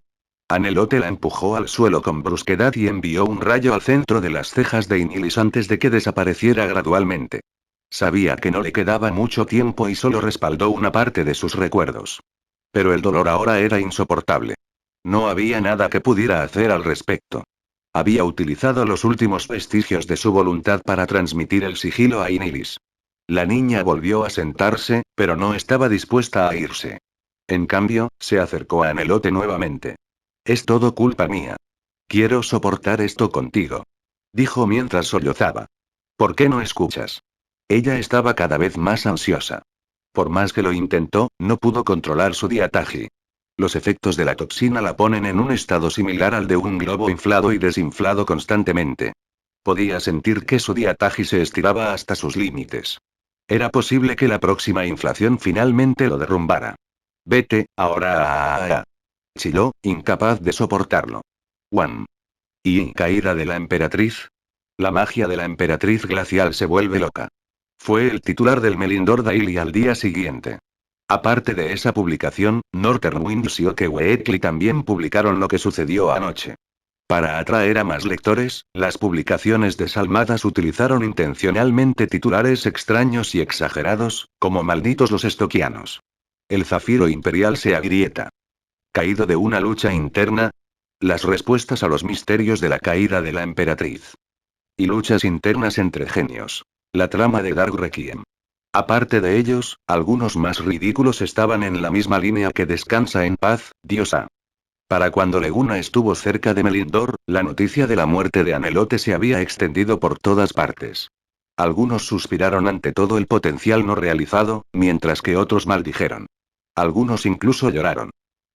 Anelote la empujó al suelo con brusquedad y envió un rayo al centro de las cejas de Inilis antes de que desapareciera gradualmente. Sabía que no le quedaba mucho tiempo y solo respaldó una parte de sus recuerdos. Pero el dolor ahora era insoportable. No había nada que pudiera hacer al respecto. Había utilizado los últimos vestigios de su voluntad para transmitir el sigilo a Inilis. La niña volvió a sentarse, pero no estaba dispuesta a irse. En cambio, se acercó a Anelote nuevamente. Es todo culpa mía. Quiero soportar esto contigo. Dijo mientras sollozaba. ¿Por qué no escuchas? Ella estaba cada vez más ansiosa. Por más que lo intentó, no pudo controlar su diataji. Los efectos de la toxina la ponen en un estado similar al de un globo inflado y desinflado constantemente. Podía sentir que su diataji se estiraba hasta sus límites. Era posible que la próxima inflación finalmente lo derrumbara. Vete, ahora. Chilló, incapaz de soportarlo. One. ¿Y caída de la emperatriz? La magia de la emperatriz glacial se vuelve loca. Fue el titular del Melindor Daily al día siguiente. Aparte de esa publicación, Northern Winds y Oke Weekly también publicaron lo que sucedió anoche. Para atraer a más lectores, las publicaciones desalmadas utilizaron intencionalmente titulares extraños y exagerados, como malditos los estoquianos. El zafiro imperial se agrieta. ¿Caído de una lucha interna? Las respuestas a los misterios de la caída de la emperatriz. Y luchas internas entre genios. La trama de Dark Requiem. Aparte de ellos, algunos más ridículos estaban en la misma línea que Descansa en paz, diosa. Para cuando Leguna estuvo cerca de Melindor, la noticia de la muerte de Anelote se había extendido por todas partes. Algunos suspiraron ante todo el potencial no realizado, mientras que otros maldijeron. Algunos incluso lloraron.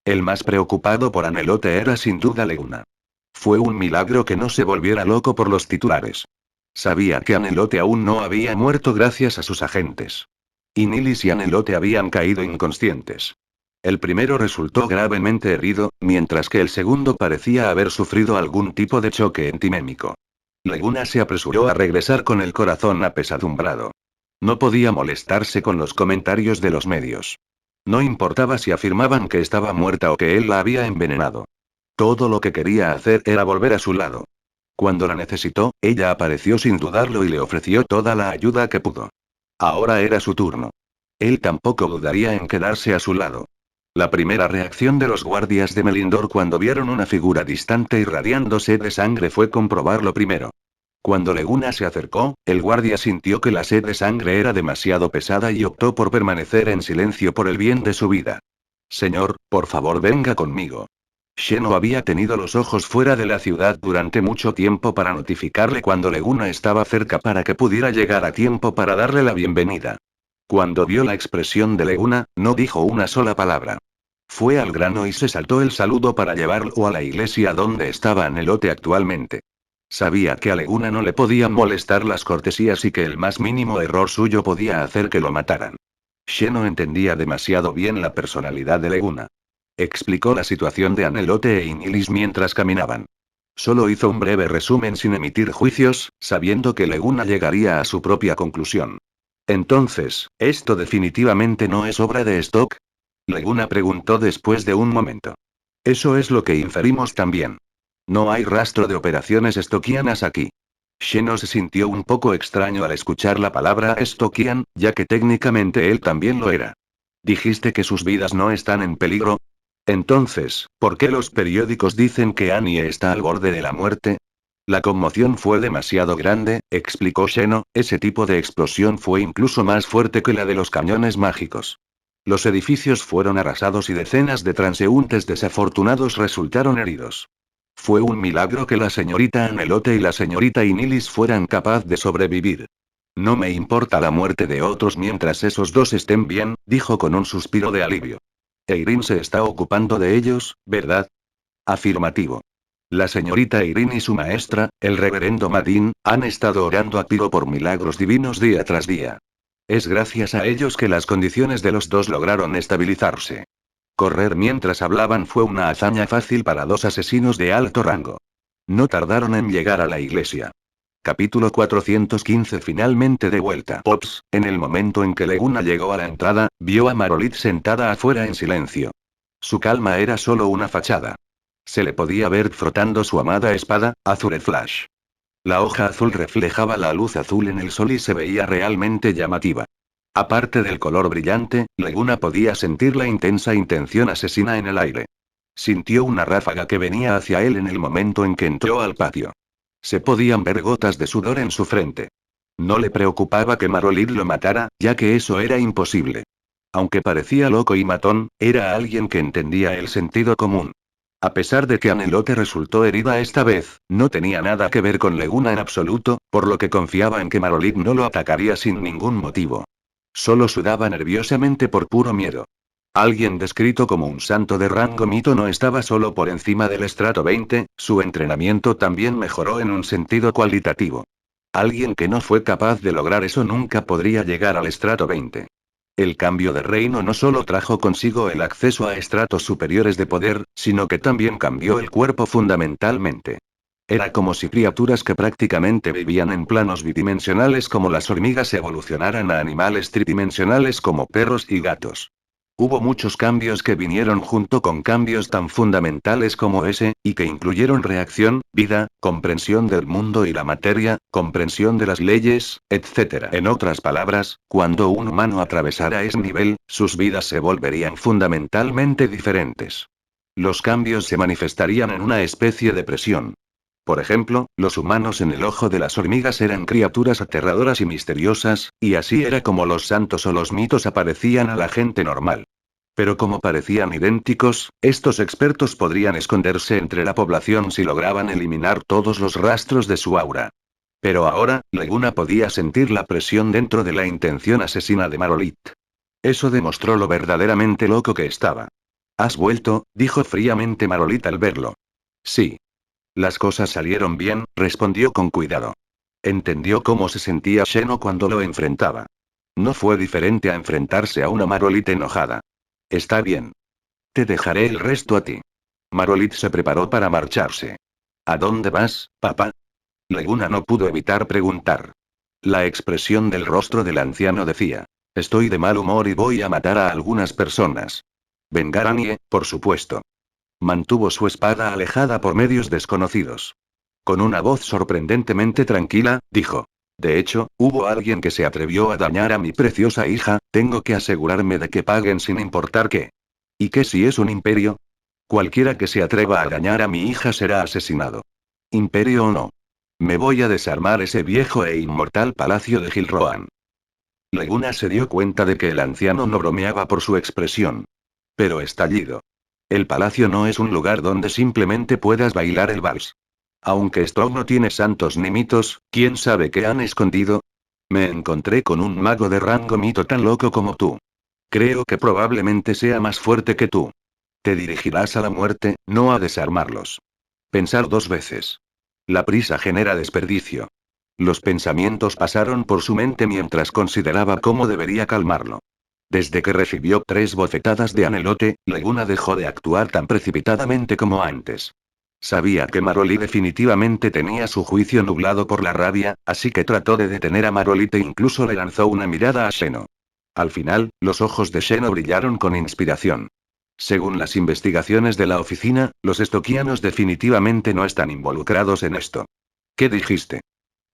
El más preocupado por Anelote era sin duda Leguna. Fue un milagro que no se volviera loco por los titulares. Sabía que Anelote aún no había muerto gracias a sus agentes. Inilis y Anelote habían caído inconscientes. El primero resultó gravemente herido, mientras que el segundo parecía haber sufrido algún tipo de choque entimémico. Leguna se apresuró a regresar con el corazón apesadumbrado. No podía molestarse con los comentarios de los medios. No importaba si afirmaban que estaba muerta o que él la había envenenado. Todo lo que quería hacer era volver a su lado. Cuando la necesitó, ella apareció sin dudarlo y le ofreció toda la ayuda que pudo. Ahora era su turno. Él tampoco dudaría en quedarse a su lado. La primera reacción de los guardias de Melindor cuando vieron una figura distante irradiándose de sangre fue comprobarlo primero. Cuando Leguna se acercó, el guardia sintió que la sed de sangre era demasiado pesada y optó por permanecer en silencio por el bien de su vida. Señor, por favor venga conmigo. Sheno había tenido los ojos fuera de la ciudad durante mucho tiempo para notificarle cuando Leguna estaba cerca para que pudiera llegar a tiempo para darle la bienvenida. Cuando vio la expresión de Leguna, no dijo una sola palabra. Fue al grano y se saltó el saludo para llevarlo a la iglesia donde estaba Anelote actualmente. Sabía que a Leguna no le podían molestar las cortesías y que el más mínimo error suyo podía hacer que lo mataran. Sheno entendía demasiado bien la personalidad de Leguna. Explicó la situación de Anelote e Inilis mientras caminaban. Solo hizo un breve resumen sin emitir juicios, sabiendo que Leguna llegaría a su propia conclusión. Entonces, ¿esto definitivamente no es obra de Stock? Leguna preguntó después de un momento. Eso es lo que inferimos también. No hay rastro de operaciones stockianas aquí. Sheno se sintió un poco extraño al escuchar la palabra stockian, ya que técnicamente él también lo era. ¿Dijiste que sus vidas no están en peligro? Entonces, ¿por qué los periódicos dicen que Annie está al borde de la muerte? La conmoción fue demasiado grande, explicó Sheno, ese tipo de explosión fue incluso más fuerte que la de los cañones mágicos. Los edificios fueron arrasados y decenas de transeúntes desafortunados resultaron heridos. Fue un milagro que la señorita Anelote y la señorita Inilis fueran capaz de sobrevivir. No me importa la muerte de otros mientras esos dos estén bien, dijo con un suspiro de alivio. Eirin se está ocupando de ellos, ¿verdad? Afirmativo. La señorita Eirin y su maestra, el reverendo Madin, han estado orando a Piro por milagros divinos día tras día. Es gracias a ellos que las condiciones de los dos lograron estabilizarse. Correr mientras hablaban fue una hazaña fácil para dos asesinos de alto rango. No tardaron en llegar a la iglesia. Capítulo 415 Finalmente de vuelta. Pops, en el momento en que Leguna llegó a la entrada, vio a Marolith sentada afuera en silencio. Su calma era solo una fachada. Se le podía ver frotando su amada espada, Azure Flash. La hoja azul reflejaba la luz azul en el sol y se veía realmente llamativa. Aparte del color brillante, Leguna podía sentir la intensa intención asesina en el aire. Sintió una ráfaga que venía hacia él en el momento en que entró al patio. Se podían ver gotas de sudor en su frente. No le preocupaba que Marolith lo matara, ya que eso era imposible. Aunque parecía loco y matón, era alguien que entendía el sentido común. A pesar de que Anelote resultó herida esta vez, no tenía nada que ver con Leguna en absoluto, por lo que confiaba en que Marolith no lo atacaría sin ningún motivo. Solo sudaba nerviosamente por puro miedo. Alguien descrito como un santo de rango mito no estaba solo por encima del estrato 20, su entrenamiento también mejoró en un sentido cualitativo. Alguien que no fue capaz de lograr eso nunca podría llegar al estrato 20. El cambio de reino no solo trajo consigo el acceso a estratos superiores de poder, sino que también cambió el cuerpo fundamentalmente. Era como si criaturas que prácticamente vivían en planos bidimensionales como las hormigas evolucionaran a animales tridimensionales como perros y gatos. Hubo muchos cambios que vinieron junto con cambios tan fundamentales como ese, y que incluyeron reacción, vida, comprensión del mundo y la materia, comprensión de las leyes, etc. En otras palabras, cuando un humano atravesara ese nivel, sus vidas se volverían fundamentalmente diferentes. Los cambios se manifestarían en una especie de presión. Por ejemplo, los humanos en el ojo de las hormigas eran criaturas aterradoras y misteriosas, y así era como los santos o los mitos aparecían a la gente normal. Pero como parecían idénticos, estos expertos podrían esconderse entre la población si lograban eliminar todos los rastros de su aura. Pero ahora, Leguna podía sentir la presión dentro de la intención asesina de Marolith. Eso demostró lo verdaderamente loco que estaba. ¿Has vuelto?, dijo fríamente Marolith al verlo. Sí. Las cosas salieron bien, respondió con cuidado. Entendió cómo se sentía Sheno cuando lo enfrentaba. No fue diferente a enfrentarse a una Marolith enojada. Está bien. Te dejaré el resto a ti. Marolith se preparó para marcharse. ¿A dónde vas, papá? Leguna no pudo evitar preguntar. La expresión del rostro del anciano decía: estoy de mal humor y voy a matar a algunas personas. Vengar a Annie, por supuesto. Mantuvo su espada alejada por medios desconocidos. Con una voz sorprendentemente tranquila, dijo: de hecho, hubo alguien que se atrevió a dañar a mi preciosa hija, tengo que asegurarme de que paguen sin importar qué. ¿Y qué si es un imperio? Cualquiera que se atreva a dañar a mi hija será asesinado. Imperio o no. Me voy a desarmar ese viejo e inmortal palacio de Gilroan. Leguna se dio cuenta de que el anciano no bromeaba por su expresión. Pero estallido. El palacio no es un lugar donde simplemente puedas bailar el vals. Aunque esto no tiene santos ni mitos, ¿quién sabe qué han escondido? Me encontré con un mago de rango mito tan loco como tú. Creo que probablemente sea más fuerte que tú. Te dirigirás a la muerte, no a desarmarlos. Pensar dos veces. La prisa genera desperdicio. Los pensamientos pasaron por su mente mientras consideraba cómo debería calmarlo. Desde que recibió 3 bofetadas de Anelote, Leguna dejó de actuar tan precipitadamente como antes. Sabía que Maroli definitivamente tenía su juicio nublado por la rabia, así que trató de detener a Marolite e incluso le lanzó una mirada a Sheno. Al final, los ojos de Sheno brillaron con inspiración. Según las investigaciones de la oficina, los estoquianos definitivamente no están involucrados en esto. ¿Qué dijiste?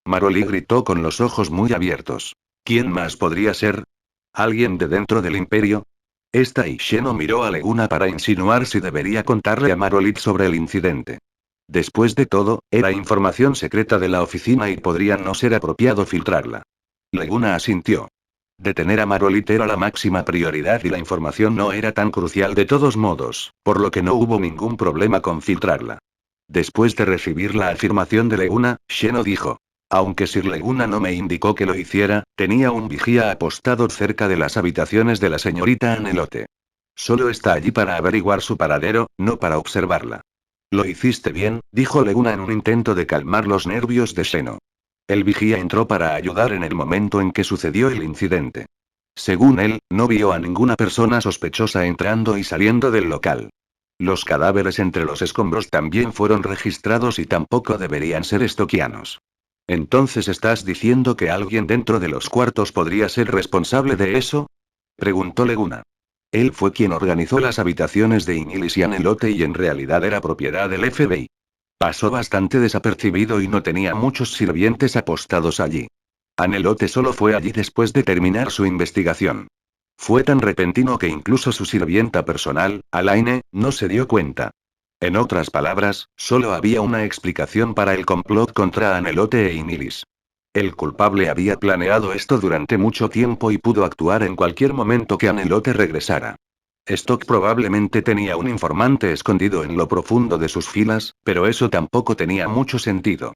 Maroli gritó con los ojos muy abiertos. ¿Quién más podría ser? ¿Alguien de dentro del imperio? Esta y Sheno miró a Leguna para insinuar si debería contarle a Marolit sobre el incidente. Después de todo, era información secreta de la oficina y podría no ser apropiado filtrarla. Leguna asintió. Detener a Marolit era la máxima prioridad y la información no era tan crucial de todos modos, por lo que no hubo ningún problema con filtrarla. Después de recibir la afirmación de Leguna, Sheno dijo. Aunque Sir Leguna no me indicó que lo hiciera, tenía un vigía apostado cerca de las habitaciones de la señorita Anelote. Solo está allí para averiguar su paradero, no para observarla. Lo hiciste bien, dijo Leguna en un intento de calmar los nervios de Sheno. El vigía entró para ayudar en el momento en que sucedió el incidente. Según él, no vio a ninguna persona sospechosa entrando y saliendo del local. Los cadáveres entre los escombros también fueron registrados y tampoco deberían ser estoquianos. ¿Entonces estás diciendo que alguien dentro de los cuartos podría ser responsable de eso? Preguntó Leguna. Él fue quien organizó las habitaciones de Inilis y Anelote y en realidad era propiedad del FBI. Pasó bastante desapercibido y no tenía muchos sirvientes apostados allí. Anelote solo fue allí después de terminar su investigación. Fue tan repentino que incluso su sirvienta personal, Alaine, no se dio cuenta. En otras palabras, solo había una explicación para el complot contra Anelote e Inilis. El culpable había planeado esto durante mucho tiempo y pudo actuar en cualquier momento que Anelote regresara. Stock probablemente tenía un informante escondido en lo profundo de sus filas, pero eso tampoco tenía mucho sentido.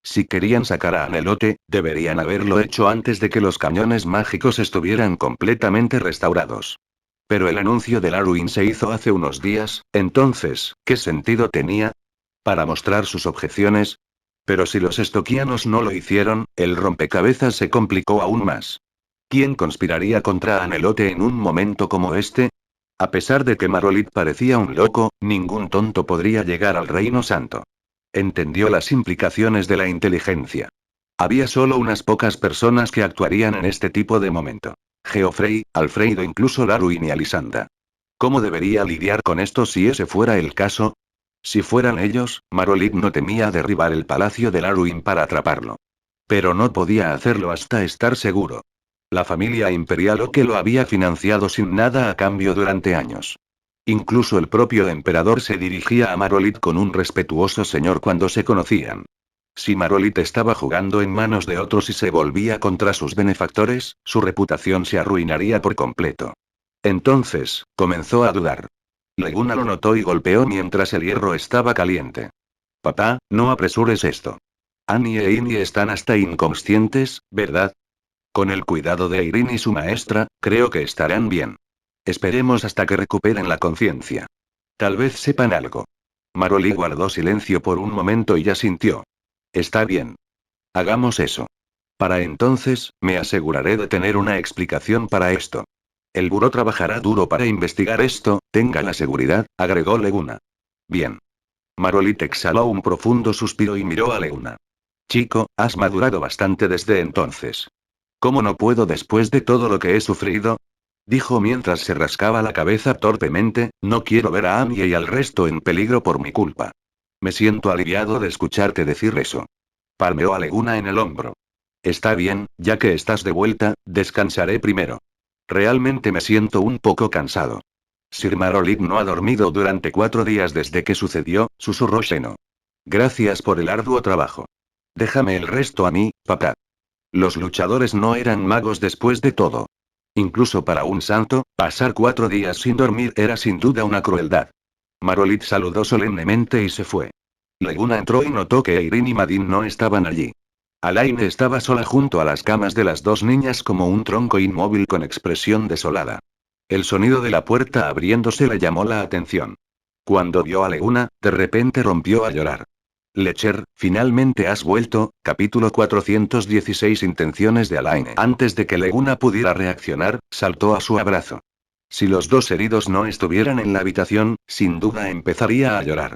Si querían sacar a Anelote, deberían haberlo hecho antes de que los cañones mágicos estuvieran completamente restaurados. Pero el anuncio del Arwin se hizo hace unos días, entonces, ¿qué sentido tenía? ¿Para mostrar sus objeciones? Pero si los estoquianos no lo hicieron, el rompecabezas se complicó aún más. ¿Quién conspiraría contra Anelote en un momento como este? A pesar de que Marolit parecía un loco, ningún tonto podría llegar al Reino Santo. Entendió las implicaciones de la inteligencia. Había solo unas pocas personas que actuarían en este tipo de momento. Geoffrey, Alfredo, incluso Darwin y Alisanda. ¿Cómo debería lidiar con esto si ese fuera el caso? Si fueran ellos, Marolit no temía derribar el palacio de Darwin para atraparlo. Pero no podía hacerlo hasta estar seguro. La familia imperial o que lo había financiado sin nada a cambio durante años. Incluso el propio emperador se dirigía a Marolit con un respetuoso señor cuando se conocían. Si Marolit estaba jugando en manos de otros y se volvía contra sus benefactores, su reputación se arruinaría por completo. Entonces, comenzó a dudar. Leguna lo notó y golpeó mientras el hierro estaba caliente. Papá, no apresures esto. Annie e Innie están hasta inconscientes, ¿verdad? Con el cuidado de Irene y su maestra, creo que estarán bien. Esperemos hasta que recuperen la conciencia. Tal vez sepan algo. Maroli guardó silencio por un momento y asintió. Está bien. Hagamos eso. Para entonces, me aseguraré de tener una explicación para esto. El buró trabajará duro para investigar esto, tenga la seguridad, agregó Leguna. Bien. Marolit exhaló un profundo suspiro y miró a Leguna. Chico, has madurado bastante desde entonces. ¿Cómo no puedo después de todo lo que he sufrido? Dijo mientras se rascaba la cabeza torpemente, no quiero ver a Annie y al resto en peligro por mi culpa. Me siento aliviado de escucharte decir eso. Palmeó a Leguna en el hombro. Está bien, ya que estás de vuelta, descansaré primero. Realmente me siento un poco cansado. Sir Marolit no ha dormido durante 4 días desde que sucedió, susurró Sheno. Gracias por el arduo trabajo. Déjame el resto a mí, papá. Los luchadores no eran magos después de todo. Incluso para un santo, pasar 4 días sin dormir era sin duda una crueldad. Marolit saludó solemnemente y se fue. Leguna entró y notó que Eirin y Madin no estaban allí. Alaine estaba sola junto a las camas de las dos niñas como un tronco inmóvil con expresión desolada. El sonido de la puerta abriéndose le llamó la atención. Cuando vio a Leguna, de repente rompió a llorar. Lecher, finalmente has vuelto, capítulo 416 Intenciones de Alaine. Antes de que Leguna pudiera reaccionar, saltó a su abrazo. Si los dos heridos no estuvieran en la habitación, sin duda empezaría a llorar.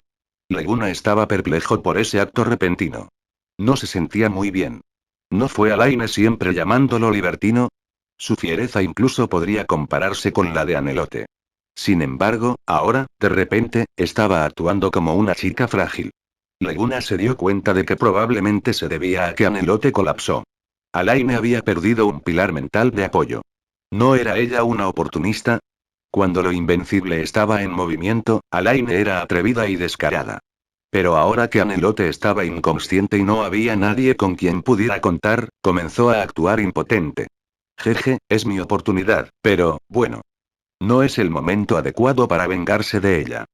Leguna estaba perplejo por ese acto repentino. No se sentía muy bien. ¿No fue Alaine siempre llamándolo libertino? Su fiereza incluso podría compararse con la de Anelote. Sin embargo, ahora, de repente, estaba actuando como una chica frágil. Leguna se dio cuenta de que probablemente se debía a que Anelote colapsó. Alaine había perdido un pilar mental de apoyo. ¿No era ella una oportunista? Cuando lo invencible estaba en movimiento, Alaine era atrevida y descarada. Pero ahora que Anelote estaba inconsciente y no había nadie con quien pudiera contar, comenzó a actuar impotente. Jeje, es mi oportunidad, pero, bueno. No es el momento adecuado para vengarse de ella.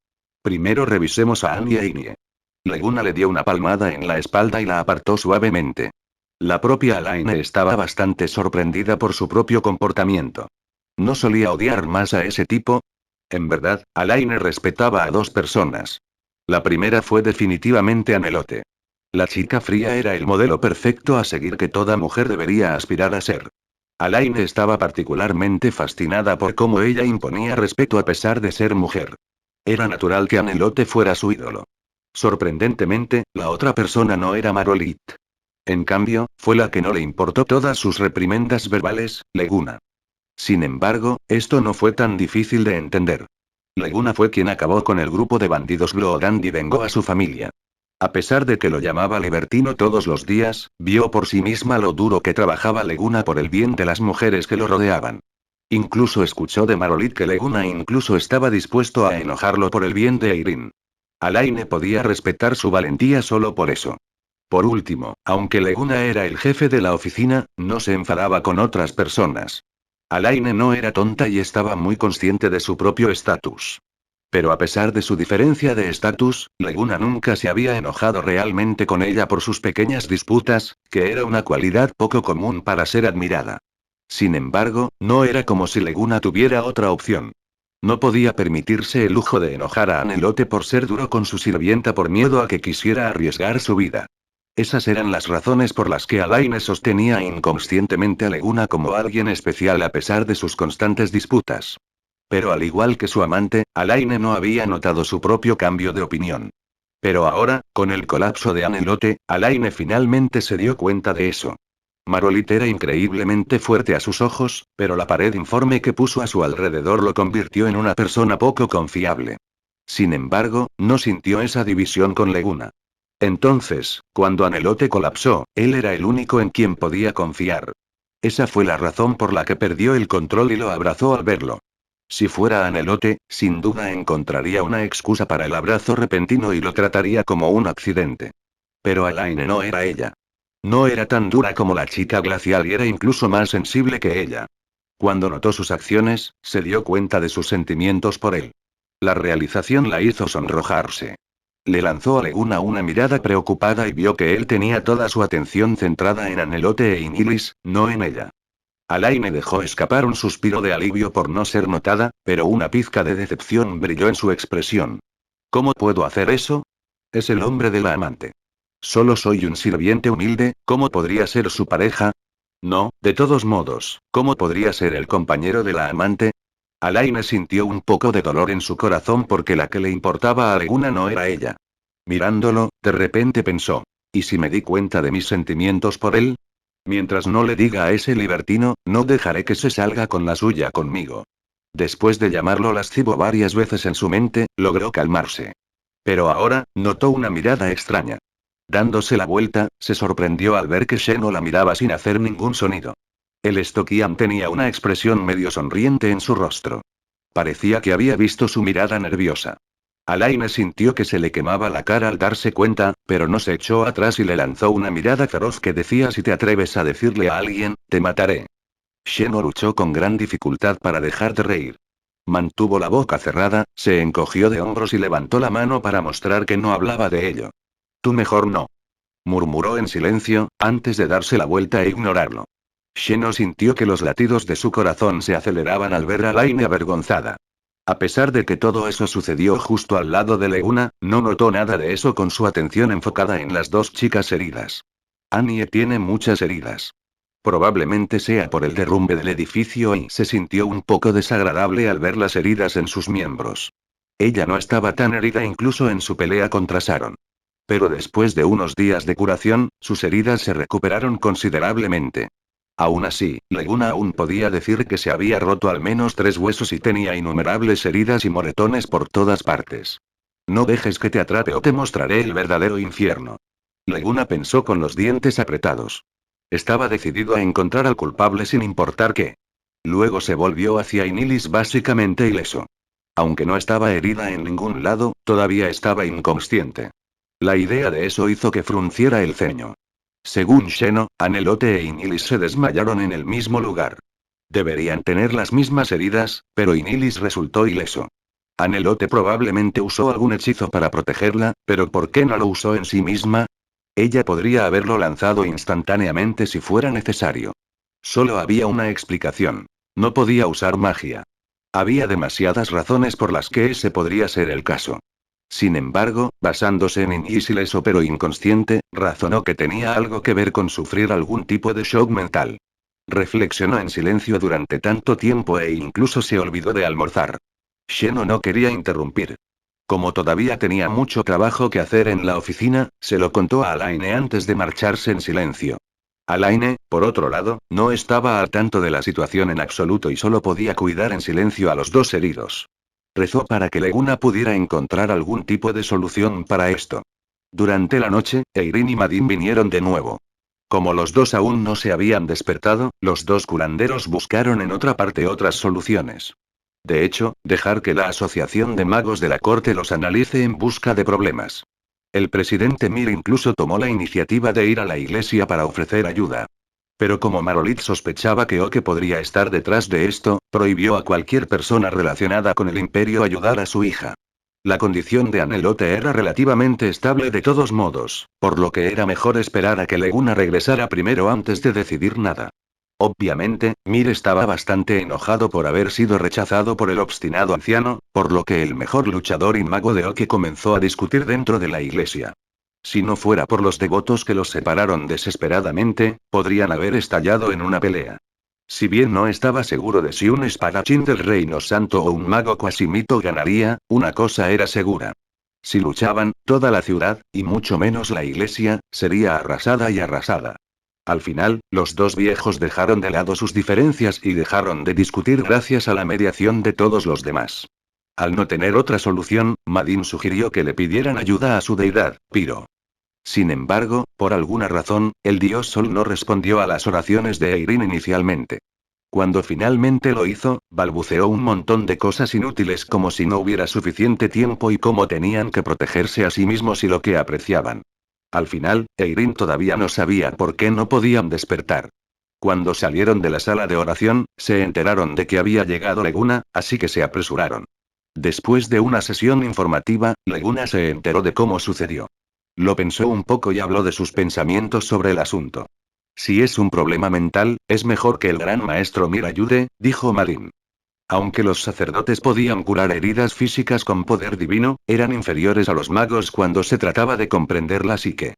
Primero revisemos a Anya y Nie. Leguna le dio una palmada en la espalda y la apartó suavemente. La propia Alaine estaba bastante sorprendida por su propio comportamiento. ¿No solía odiar más a ese tipo? En verdad, Alaine respetaba a dos personas. La primera fue definitivamente Anelote. La chica fría era el modelo perfecto a seguir que toda mujer debería aspirar a ser. Alaine estaba particularmente fascinada por cómo ella imponía respeto a pesar de ser mujer. Era natural que Anelote fuera su ídolo. Sorprendentemente, la otra persona no era Marolit. En cambio, fue la que no le importó todas sus reprimendas verbales, Leguna. Sin embargo, esto no fue tan difícil de entender. Leguna fue quien acabó con el grupo de bandidos Bloodhound y vengó a su familia. A pesar de que lo llamaba libertino todos los días, vio por sí misma lo duro que trabajaba Leguna por el bien de las mujeres que lo rodeaban. Incluso escuchó de Marolit que Leguna incluso estaba dispuesto a enojarlo por el bien de Eirin. Alaine podía respetar su valentía solo por eso. Por último, aunque Leguna era el jefe de la oficina, no se enfadaba con otras personas. Alaine no era tonta y estaba muy consciente de su propio estatus. Pero a pesar de su diferencia de estatus, Leguna nunca se había enojado realmente con ella por sus pequeñas disputas, que era una cualidad poco común para ser admirada. Sin embargo, no era como si Leguna tuviera otra opción. No podía permitirse el lujo de enojar a Anelote por ser duro con su sirvienta por miedo a que quisiera arriesgar su vida. Esas eran las razones por las que Alaine sostenía inconscientemente a Leguna como alguien especial a pesar de sus constantes disputas. Pero al igual que su amante, Alaine no había notado su propio cambio de opinión. Pero ahora, con el colapso de Anelote, Alaine finalmente se dio cuenta de eso. Marolit era increíblemente fuerte a sus ojos, pero la pared informe que puso a su alrededor lo convirtió en una persona poco confiable. Sin embargo, no sintió esa división con Leguna. Entonces, cuando Anelote colapsó, él era el único en quien podía confiar. Esa fue la razón por la que perdió el control y lo abrazó al verlo. Si fuera Anelote, sin duda encontraría una excusa para el abrazo repentino y lo trataría como un accidente. Pero Alaine no era ella. No era tan dura como la chica glacial y era incluso más sensible que ella. Cuando notó sus acciones, se dio cuenta de sus sentimientos por él. La realización la hizo sonrojarse. Le lanzó a Leguna una mirada preocupada y vio que él tenía toda su atención centrada en Anelote e Inilis, no en ella. Alaine dejó escapar un suspiro de alivio por no ser notada, pero una pizca de decepción brilló en su expresión. ¿Cómo puedo hacer eso? Es el hombre de la amante. Solo soy un sirviente humilde, ¿cómo podría ser su pareja? No, de todos modos, ¿cómo podría ser el compañero de la amante? Alaine sintió un poco de dolor en su corazón porque la que le importaba a Leguna no era ella. Mirándolo, de repente pensó, ¿y si me di cuenta de mis sentimientos por él? Mientras no le diga a ese libertino, no dejaré que se salga con la suya conmigo. Después de llamarlo lascivo varias veces en su mente, logró calmarse. Pero ahora, notó una mirada extraña. Dándose la vuelta, se sorprendió al ver que Sheno la miraba sin hacer ningún sonido. El Estoquian tenía una expresión medio sonriente en su rostro. Parecía que había visto su mirada nerviosa. Alaine sintió que se le quemaba la cara al darse cuenta, pero no se echó atrás y le lanzó una mirada feroz que decía: si te atreves a decirle a alguien, te mataré. Sheno luchó con gran dificultad para dejar de reír. Mantuvo la boca cerrada, se encogió de hombros y levantó la mano para mostrar que no hablaba de ello. Tú mejor no. Murmuró en silencio, antes de darse la vuelta e ignorarlo. Sheno sintió que los latidos de su corazón se aceleraban al ver a Alaine avergonzada. A pesar de que todo eso sucedió justo al lado de Leguna, no notó nada de eso con su atención enfocada en las dos chicas heridas. Annie tiene muchas heridas. Probablemente sea por el derrumbe del edificio y se sintió un poco desagradable al ver las heridas en sus miembros. Ella no estaba tan herida incluso en su pelea contra Sharon. Pero después de unos días de curación, sus heridas se recuperaron considerablemente. Aún así, Leguna aún podía decir que se había roto al menos 3 huesos y tenía innumerables heridas y moretones por todas partes. No dejes que te atrape o te mostraré el verdadero infierno. Leguna pensó con los dientes apretados. Estaba decidido a encontrar al culpable sin importar qué. Luego se volvió hacia Inilis básicamente ileso. Aunque no estaba herida en ningún lado, todavía estaba inconsciente. La idea de eso hizo que frunciera el ceño. Según Sheno, Anelote e Inilis se desmayaron en el mismo lugar. Deberían tener las mismas heridas, pero Inilis resultó ileso. Anelote probablemente usó algún hechizo para protegerla, pero ¿por qué no lo usó en sí misma? Ella podría haberlo lanzado instantáneamente si fuera necesario. Solo había una explicación. No podía usar magia. Había demasiadas razones por las que ese podría ser el caso. Sin embargo, basándose en Inilis ileso pero inconsciente, razonó que tenía algo que ver con sufrir algún tipo de shock mental. Reflexionó en silencio durante tanto tiempo e incluso se olvidó de almorzar. Sheno no quería interrumpir. Como todavía tenía mucho trabajo que hacer en la oficina, se lo contó a Alaine antes de marcharse en silencio. Alaine, por otro lado, no estaba al tanto de la situación en absoluto y solo podía cuidar en silencio a los dos heridos. Rezó para que Leguna pudiera encontrar algún tipo de solución para esto. Durante la noche, Eirin y Madin vinieron de nuevo. Como los dos aún no se habían despertado, los dos curanderos buscaron en otra parte otras soluciones. De hecho, dejar que la Asociación de Magos de la Corte los analice en busca de problemas. El presidente Mir incluso tomó la iniciativa de ir a la iglesia para ofrecer ayuda. Pero como Marolith sospechaba que Oke podría estar detrás de esto, prohibió a cualquier persona relacionada con el imperio ayudar a su hija. La condición de Anelote era relativamente estable de todos modos, por lo que era mejor esperar a que Leguna regresara primero antes de decidir nada. Obviamente, Mir estaba bastante enojado por haber sido rechazado por el obstinado anciano, por lo que el mejor luchador y mago de Oke comenzó a discutir dentro de la iglesia. Si no fuera por los devotos que los separaron desesperadamente, podrían haber estallado en una pelea. Si bien no estaba seguro de si un espadachín del Reino Santo o un mago Quasimito ganaría, una cosa era segura. Si luchaban, toda la ciudad, y mucho menos la iglesia, sería arrasada y arrasada. Al final, los dos viejos dejaron de lado sus diferencias y dejaron de discutir gracias a la mediación de todos los demás. Al no tener otra solución, Madin sugirió que le pidieran ayuda a su deidad, Piro. Sin embargo, por alguna razón, el dios Sol no respondió a las oraciones de Eirin inicialmente. Cuando finalmente lo hizo, balbuceó un montón de cosas inútiles como si no hubiera suficiente tiempo y cómo tenían que protegerse a sí mismos y lo que apreciaban. Al final, Eirin todavía no sabía por qué no podían despertar. Cuando salieron de la sala de oración, se enteraron de que había llegado Leguna, así que se apresuraron. Después de una sesión informativa, Leguna se enteró de cómo sucedió. Lo pensó un poco y habló de sus pensamientos sobre el asunto. Si es un problema mental, es mejor que el gran maestro Mir ayude, dijo Madin. Aunque los sacerdotes podían curar heridas físicas con poder divino, eran inferiores a los magos cuando se trataba de comprender la psique.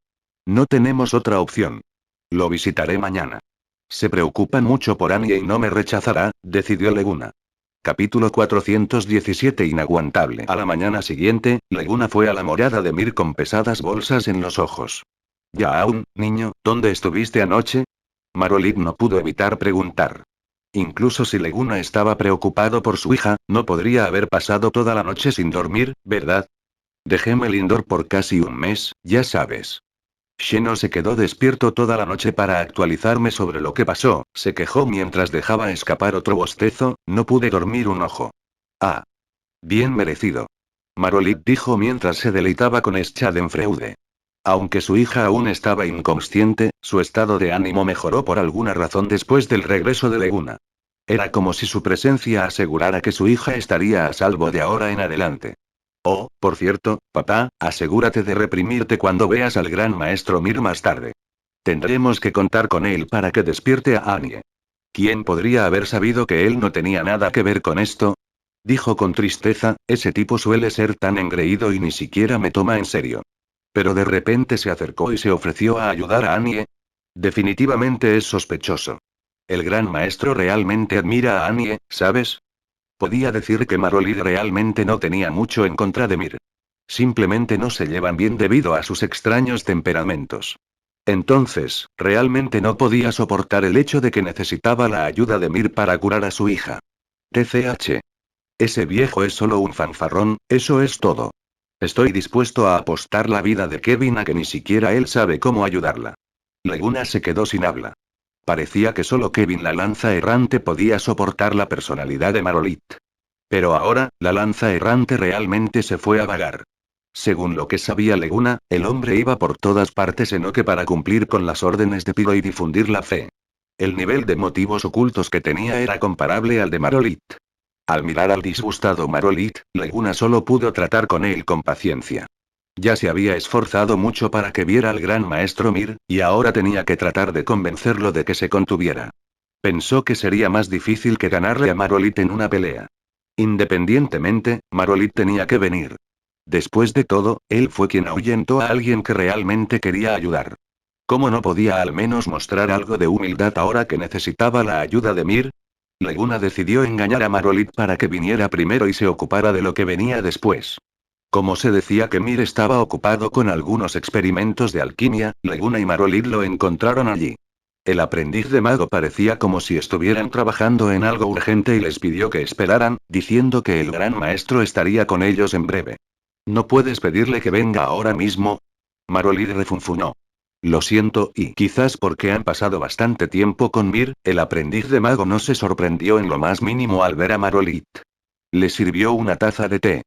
No tenemos otra opción. Lo visitaré mañana. Se preocupan mucho por Annie y no me rechazará, decidió Leguna. Capítulo 417 Inaguantable. A la mañana siguiente, Leguna fue a la morada de Mir con pesadas bolsas en los ojos. Ya aún, niño, ¿dónde estuviste anoche? Marolith no pudo evitar preguntar. Incluso si Leguna estaba preocupado por su hija, no podría haber pasado toda la noche sin dormir, ¿verdad? Dejé Melindor por casi un mes, ya sabes. Sheno se quedó despierto toda la noche para actualizarme sobre lo que pasó, se quejó mientras dejaba escapar otro bostezo, no pude dormir un ojo. Ah. Bien merecido. Marolit dijo mientras se deleitaba con Schadenfreude. Aunque su hija aún estaba inconsciente, su estado de ánimo mejoró por alguna razón después del regreso de Leguna. Era como si su presencia asegurara que su hija estaría a salvo de ahora en adelante. Oh, por cierto, papá, asegúrate de reprimirte cuando veas al gran maestro Mir más tarde. Tendremos que contar con él para que despierte a Annie. ¿Quién podría haber sabido que él no tenía nada que ver con esto? Dijo con tristeza, ese tipo suele ser tan engreído y ni siquiera me toma en serio. Pero de repente se acercó y se ofreció a ayudar a Annie. Definitivamente es sospechoso. El gran maestro realmente admira a Annie, ¿sabes? Podía decir que Marolid realmente no tenía mucho en contra de Mir. Simplemente no se llevan bien debido a sus extraños temperamentos. Entonces, realmente no podía soportar el hecho de que necesitaba la ayuda de Mir para curar a su hija. TCH. Ese viejo es solo un fanfarrón, eso es todo. Estoy dispuesto a apostar la vida de Kevin a que ni siquiera él sabe cómo ayudarla. Leguna se quedó sin habla. Parecía que solo Kevin la lanza errante podía soportar la personalidad de Marolit. Pero ahora, la lanza errante realmente se fue a vagar. Según lo que sabía Leguna, el hombre iba por todas partes en Oke para cumplir con las órdenes de Piro y difundir la fe. El nivel de motivos ocultos que tenía era comparable al de Marolit. Al mirar al disgustado Marolit, Leguna solo pudo tratar con él con paciencia. Ya se había esforzado mucho para que viera al gran maestro Mir, y ahora tenía que tratar de convencerlo de que se contuviera. Pensó que sería más difícil que ganarle a Marolit en una pelea. Independientemente, Marolit tenía que venir. Después de todo, él fue quien ahuyentó a alguien que realmente quería ayudar. ¿Cómo no podía al menos mostrar algo de humildad ahora que necesitaba la ayuda de Mir? Leguna decidió engañar a Marolit para que viniera primero y se ocupara de lo que venía después. Como se decía que Mir estaba ocupado con algunos experimentos de alquimia, Leguna y Marolit lo encontraron allí. El aprendiz de mago parecía como si estuvieran trabajando en algo urgente y les pidió que esperaran, diciendo que el gran maestro estaría con ellos en breve. ¿No puedes pedirle que venga ahora mismo? Marolit refunfuñó. Lo siento, y quizás porque han pasado bastante tiempo con Mir, el aprendiz de mago no se sorprendió en lo más mínimo al ver a Marolit. Le sirvió una taza de té.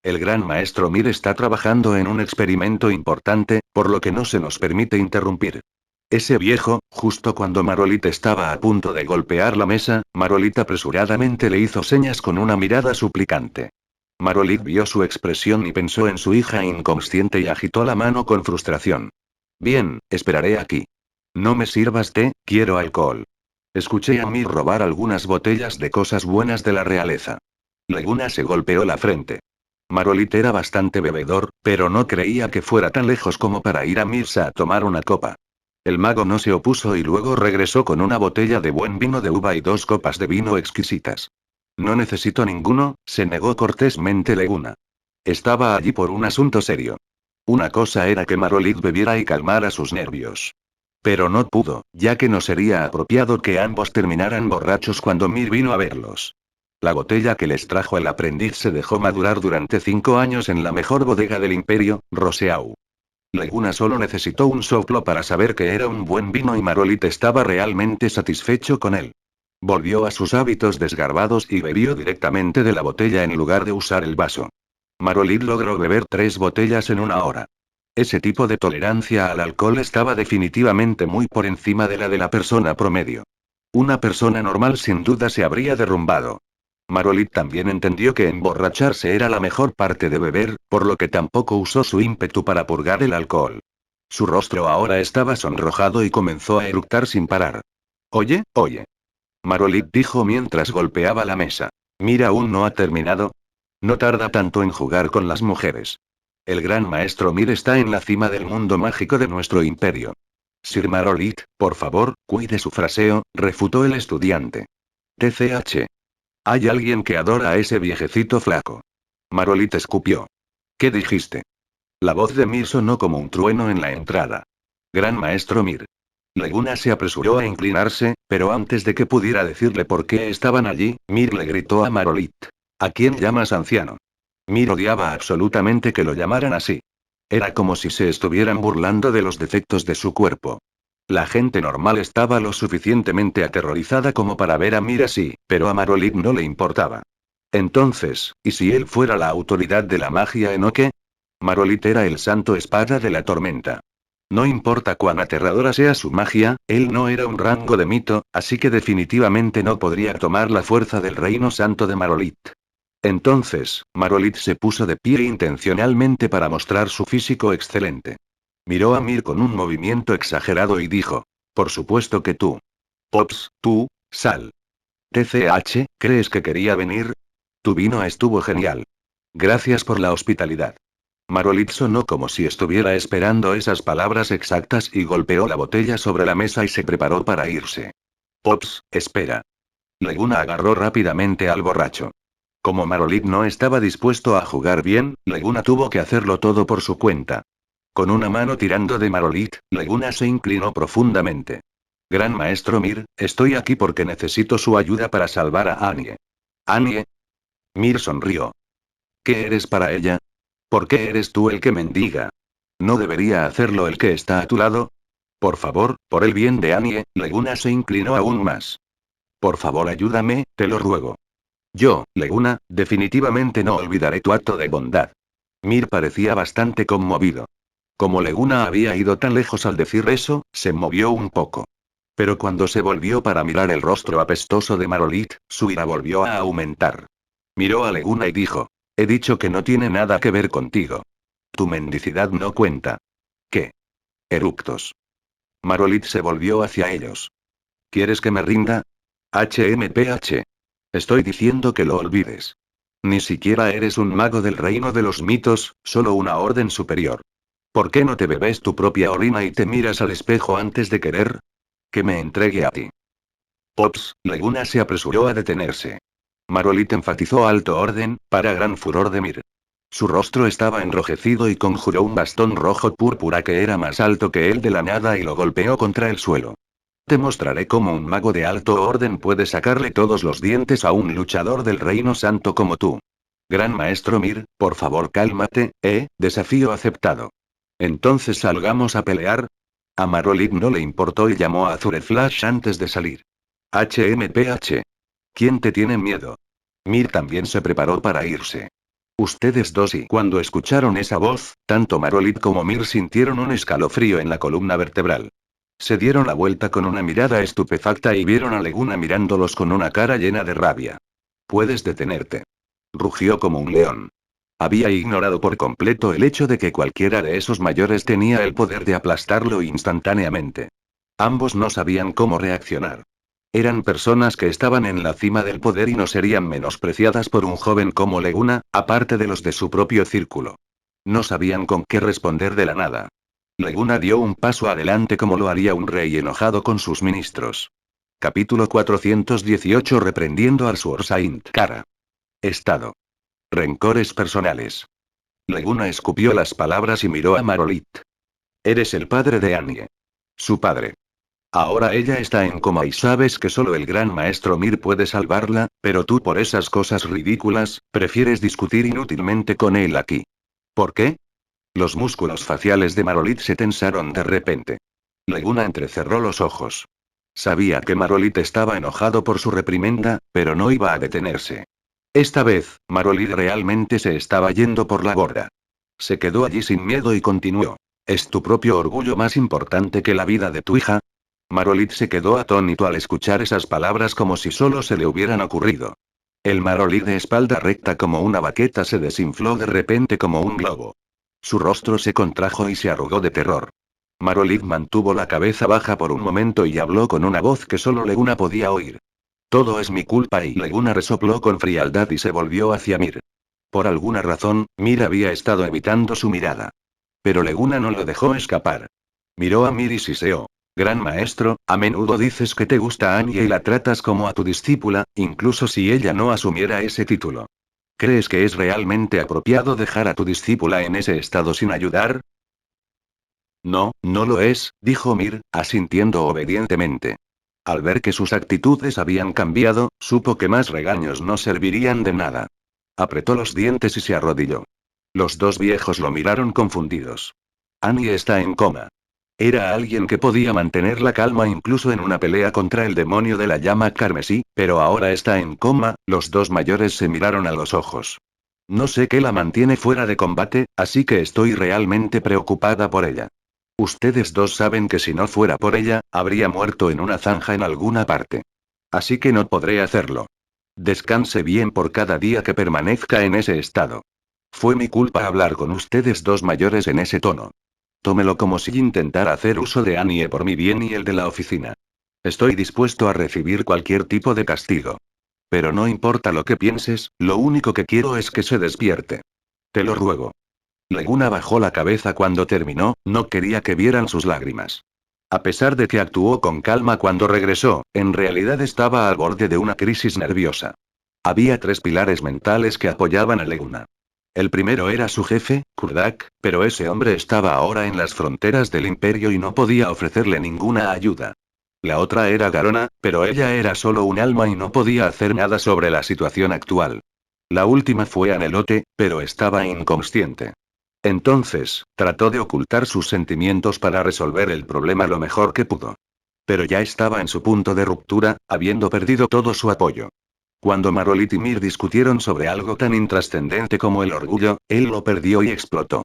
El gran maestro Mir está trabajando en un experimento importante, por lo que no se nos permite interrumpir. Ese viejo, justo cuando Marolit estaba a punto de golpear la mesa, Marolit apresuradamente le hizo señas con una mirada suplicante. Marolit vio su expresión y pensó en su hija inconsciente y agitó la mano con frustración. Bien, esperaré aquí. No me sirvas té, quiero alcohol. Escuché a Mir robar algunas botellas de cosas buenas de la realeza. Leguna se golpeó la frente. Marolit era bastante bebedor, pero no creía que fuera tan lejos como para ir a Mirsa a tomar una copa. El mago no se opuso y luego regresó con una botella de buen vino de uva y 2 copas de vino exquisitas. No necesito ninguno, se negó cortésmente Leguna. Estaba allí por un asunto serio. Una cosa era que Marolit bebiera y calmara sus nervios. Pero no pudo, ya que no sería apropiado que ambos terminaran borrachos cuando Mir vino a verlos. La botella que les trajo el aprendiz se dejó madurar durante 5 años en la mejor bodega del imperio, Roseau. Leguna solo necesitó un soplo para saber que era un buen vino y Marolit estaba realmente satisfecho con él. Volvió a sus hábitos desgarbados y bebió directamente de la botella en lugar de usar el vaso. Marolit logró beber 3 botellas en una hora. Ese tipo de tolerancia al alcohol estaba definitivamente muy por encima de la de la persona promedio. Una persona normal sin duda se habría derrumbado. Marolit también entendió que emborracharse era la mejor parte de beber, por lo que tampoco usó su ímpetu para purgar el alcohol. Su rostro ahora estaba sonrojado y comenzó a eructar sin parar. Oye, oye. Marolit dijo mientras golpeaba la mesa. Mira, aún no ha terminado. No tarda tanto en jugar con las mujeres. El gran maestro Mir está en la cima del mundo mágico de nuestro imperio. Sir Marolit, por favor, cuide su fraseo, refutó el estudiante. TCH. Hay alguien que adora a ese viejecito flaco. Marolit escupió. ¿Qué dijiste? La voz de Mir sonó como un trueno en la entrada. Gran maestro Mir. Leguna se apresuró a inclinarse, pero antes de que pudiera decirle por qué estaban allí, Mir le gritó a Marolit. ¿A quién llamas anciano? Mir odiaba absolutamente que lo llamaran así. Era como si se estuvieran burlando de los defectos de su cuerpo. La gente normal estaba lo suficientemente aterrorizada como para ver a Mir así, pero a Marolit no le importaba. Entonces, ¿y si él fuera la autoridad de la magia en Oke? Marolith era el santo espada de la tormenta. No importa cuán aterradora sea su magia, él no era un rango de mito, así que definitivamente no podría tomar la fuerza del reino santo de Marolith. Entonces, Marolith se puso de pie intencionalmente para mostrar su físico excelente. Miró a Mir con un movimiento exagerado y dijo: por supuesto que tú. Pops, tú, sal. TCH, ¿crees que quería venir? Tu vino estuvo genial. Gracias por la hospitalidad. Marolith sonó como si estuviera esperando esas palabras exactas y golpeó la botella sobre la mesa y se preparó para irse. Pops, espera. Leguna agarró rápidamente al borracho. Como Marolith no estaba dispuesto a jugar bien, Leguna tuvo que hacerlo todo por su cuenta. Con una mano tirando de Marolith, Leguna se inclinó profundamente. Gran maestro Mir, estoy aquí porque necesito su ayuda para salvar a Anie. ¿Anie? Mir sonrió. ¿Qué eres para ella? ¿Por qué eres tú el que mendiga? ¿No debería hacerlo el que está a tu lado? Por favor, por el bien de Anie, Leguna se inclinó aún más. Por favor, ayúdame, te lo ruego. Yo, Leguna, definitivamente no olvidaré tu acto de bondad. Mir parecía bastante conmovido. Como Leguna había ido tan lejos al decir eso, se movió un poco. Pero cuando se volvió para mirar el rostro apestoso de Marolith, su ira volvió a aumentar. Miró a Leguna y dijo: he dicho que no tiene nada que ver contigo. Tu mendicidad no cuenta. ¿Qué? Eructos. Marolith se volvió hacia ellos. ¿Quieres que me rinda? HMPH. Estoy diciendo que lo olvides. Ni siquiera eres un mago del reino de los mitos, solo una orden superior. ¿Por qué no te bebes tu propia orina y te miras al espejo antes de querer? Que me entregue a ti. Pops, Leguna se apresuró a detenerse. Marolith enfatizó alto orden, para gran furor de Mir. Su rostro estaba enrojecido y conjuró un bastón rojo púrpura que era más alto que él de la nada y lo golpeó contra el suelo. Te mostraré cómo un mago de alto orden puede sacarle todos los dientes a un luchador del reino santo como tú. Gran maestro Mir, por favor cálmate, desafío aceptado. Entonces salgamos a pelear. A Marolith no le importó y llamó a Azure Flash antes de salir. HMPH. ¿Quién te tiene miedo? Mir también se preparó para irse. Ustedes dos, y cuando escucharon esa voz, tanto Marolith como Mir sintieron un escalofrío en la columna vertebral. Se dieron la vuelta con una mirada estupefacta y vieron a Leguna mirándolos con una cara llena de rabia. Puedes detenerte. Rugió como un león. Había ignorado por completo el hecho de que cualquiera de esos mayores tenía el poder de aplastarlo instantáneamente. Ambos no sabían cómo reaccionar. Eran personas que estaban en la cima del poder y no serían menospreciadas por un joven como Leguna, aparte de los de su propio círculo. No sabían con qué responder de la nada. Leguna dio un paso adelante como lo haría un rey enojado con sus ministros. Capítulo 418 reprendiendo al Sword Saint Kara. Estado. Rencores personales. Leguna escupió las palabras y miró a Marolith. Eres el padre de Anie. Su padre. Ahora ella está en coma y sabes que solo el gran maestro Mir puede salvarla, pero tú por esas cosas ridículas, prefieres discutir inútilmente con él aquí. ¿Por qué? Los músculos faciales de Marolith se tensaron de repente. Leguna entrecerró los ojos. Sabía que Marolith estaba enojado por su reprimenda, pero no iba a detenerse. Esta vez, Marolith realmente se estaba yendo por la borda. Se quedó allí sin miedo y continuó. ¿Es tu propio orgullo más importante que la vida de tu hija? Marolith se quedó atónito al escuchar esas palabras como si solo se le hubieran ocurrido. El Marolith de espalda recta como una baqueta se desinfló de repente como un globo. Su rostro se contrajo y se arrugó de terror. Marolith mantuvo la cabeza baja por un momento y habló con una voz que solo Leguna podía oír. Todo es mi culpa, y Leguna resopló con frialdad y se volvió hacia Mir. Por alguna razón, Mir había estado evitando su mirada. Pero Leguna no lo dejó escapar. Miró a Mir y siseó. Gran maestro, a menudo dices que te gusta Anie y la tratas como a tu discípula, incluso si ella no asumiera ese título. ¿Crees que es realmente apropiado dejar a tu discípula en ese estado sin ayudar? No, no lo es, dijo Mir, asintiendo obedientemente. Al ver que sus actitudes habían cambiado, supo que más regaños no servirían de nada. Apretó los dientes y se arrodilló. Los dos viejos lo miraron confundidos. Anie está en coma. Era alguien que podía mantener la calma incluso en una pelea contra el demonio de la llama carmesí, pero ahora está en coma. Los dos mayores se miraron a los ojos. No sé qué la mantiene fuera de combate, así que estoy realmente preocupada por ella. Ustedes dos saben que si no fuera por ella, habría muerto en una zanja en alguna parte. Así que no podré hacerlo. Descanse bien por cada día que permanezca en ese estado. Fue mi culpa hablar con ustedes dos mayores en ese tono. Tómelo como si intentara hacer uso de Annie por mi bien y el de la oficina. Estoy dispuesto a recibir cualquier tipo de castigo. Pero no importa lo que pienses, lo único que quiero es que se despierte. Te lo ruego. Leguna bajó la cabeza cuando terminó, no quería que vieran sus lágrimas. A pesar de que actuó con calma cuando regresó, en realidad estaba al borde de una crisis nerviosa. Había tres pilares mentales que apoyaban a Leguna. El primero era su jefe, Kurdak, pero ese hombre estaba ahora en las fronteras del imperio y no podía ofrecerle ninguna ayuda. La otra era Garona, pero ella era solo un alma y no podía hacer nada sobre la situación actual. La última fue Anelote, pero estaba inconsciente. Entonces, trató de ocultar sus sentimientos para resolver el problema lo mejor que pudo. Pero ya estaba en su punto de ruptura, habiendo perdido todo su apoyo. Cuando Marolit y Mir discutieron sobre algo tan intrascendente como el orgullo, él lo perdió y explotó.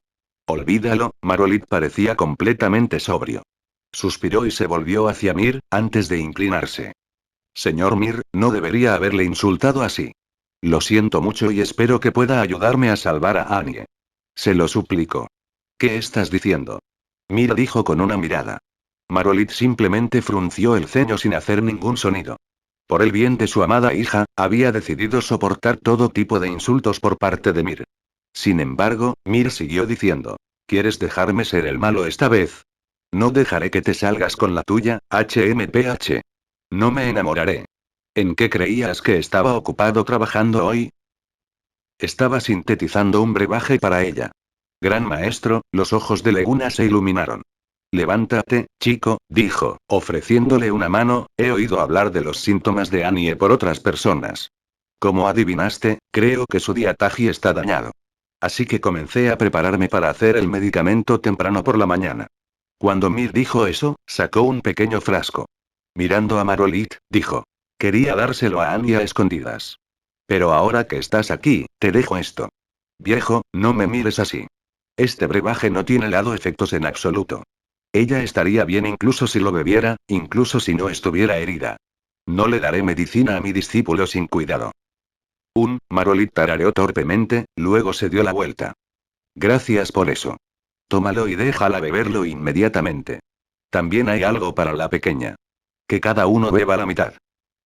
Olvídalo, Marolit parecía completamente sobrio. Suspiró y se volvió hacia Mir, antes de inclinarse. Señor Mir, no debería haberle insultado así. Lo siento mucho y espero que pueda ayudarme a salvar a Annie. Se lo suplico. ¿Qué estás diciendo? Mir dijo con una mirada. Marolit simplemente frunció el ceño sin hacer ningún sonido. Por el bien de su amada hija, había decidido soportar todo tipo de insultos por parte de Mir. Sin embargo, Mir siguió diciendo. ¿Quieres dejarme ser el malo esta vez? No dejaré que te salgas con la tuya, HMPH. No me enamoraré. ¿En qué creías que estaba ocupado trabajando hoy? Estaba sintetizando un brebaje para ella. Gran maestro, los ojos de Leguna se iluminaron. Levántate, chico, dijo, ofreciéndole una mano. He oído hablar de los síntomas de Annie por otras personas. Como adivinaste, creo que su diatagia está dañado. Así que comencé a prepararme para hacer el medicamento temprano por la mañana. Cuando Mir dijo eso, sacó un pequeño frasco. Mirando a Marolit, dijo. Quería dárselo a Annie a escondidas. Pero ahora que estás aquí, te dejo esto. Viejo, no me mires así. Este brebaje no tiene lado efectos en absoluto. Ella estaría bien incluso si lo bebiera, incluso si no estuviera herida. No le daré medicina a mi discípulo sin cuidado. Marolit tarareó torpemente, luego se dio la vuelta. Gracias por eso. Tómalo y déjala beberlo inmediatamente. También hay algo para la pequeña. Que cada uno beba la mitad.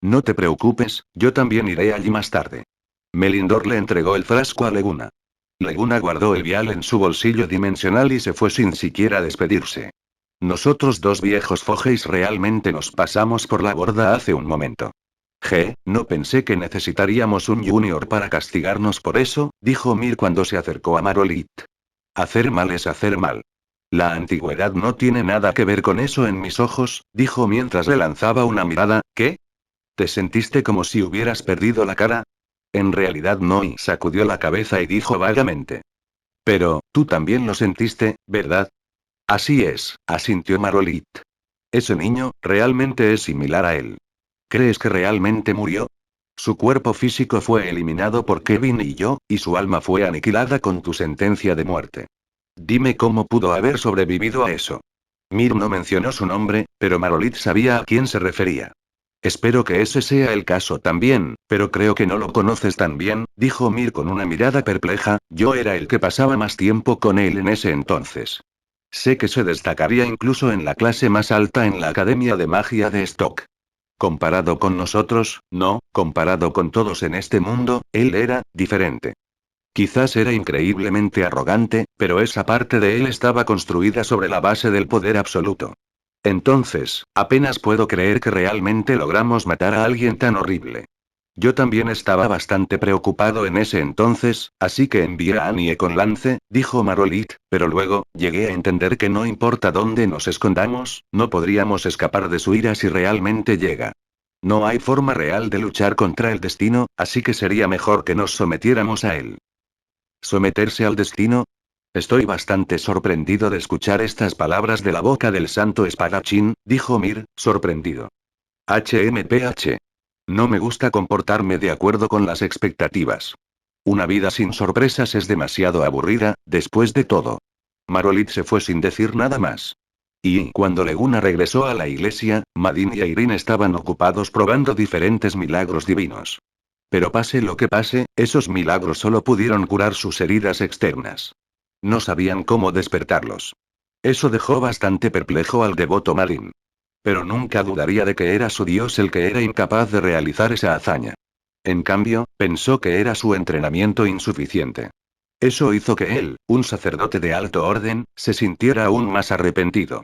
No te preocupes, yo también iré allí más tarde. Melindor le entregó el frasco a Leguna. Leguna guardó el vial en su bolsillo dimensional y se fue sin siquiera despedirse. Nosotros dos viejos fojeis realmente nos pasamos por la borda hace un momento. No pensé que necesitaríamos un junior para castigarnos por eso, dijo Mir cuando se acercó a Marolit. Hacer mal es hacer mal. La antigüedad no tiene nada que ver con eso en mis ojos, dijo mientras le lanzaba una mirada. ¿Qué? ¿Te sentiste como si hubieras perdido la cara? En realidad no, y sacudió la cabeza y dijo vagamente. Pero, tú también lo sentiste, ¿verdad? Así es, asintió Marolit. Ese niño, realmente es similar a él. ¿Crees que realmente murió? Su cuerpo físico fue eliminado por Kevin y yo, y su alma fue aniquilada con tu sentencia de muerte. Dime cómo pudo haber sobrevivido a eso. Mir no mencionó su nombre, pero Marolit sabía a quién se refería. Espero que ese sea el caso también, pero creo que no lo conoces tan bien, dijo Mir con una mirada perpleja. Yo era el que pasaba más tiempo con él en ese entonces. Sé que se destacaría incluso en la clase más alta en la Academia de Magia de Stock. Comparado con nosotros, no, comparado con todos en este mundo, él era diferente. Quizás era increíblemente arrogante, pero esa parte de él estaba construida sobre la base del poder absoluto. Entonces, apenas puedo creer que realmente logramos matar a alguien tan horrible. Yo también estaba bastante preocupado en ese entonces, así que envié a Annie con Lance, dijo Marolit, pero luego, llegué a entender que no importa dónde nos escondamos, no podríamos escapar de su ira si realmente llega. No hay forma real de luchar contra el destino, así que sería mejor que nos sometiéramos a él. ¿Someterse al destino? Estoy bastante sorprendido de escuchar estas palabras de la boca del santo espadachín, dijo Mir, sorprendido. HMPH. No me gusta comportarme de acuerdo con las expectativas. Una vida sin sorpresas es demasiado aburrida, después de todo. Marolit se fue sin decir nada más. Y cuando Leguna regresó a la iglesia, Madin y Irene estaban ocupados probando diferentes milagros divinos. Pero pase lo que pase, esos milagros solo pudieron curar sus heridas externas. No sabían cómo despertarlos. Eso dejó bastante perplejo al devoto Madin. Pero nunca dudaría de que era su dios el que era incapaz de realizar esa hazaña. En cambio, pensó que era su entrenamiento insuficiente. Eso hizo que él, un sacerdote de alto orden, se sintiera aún más arrepentido.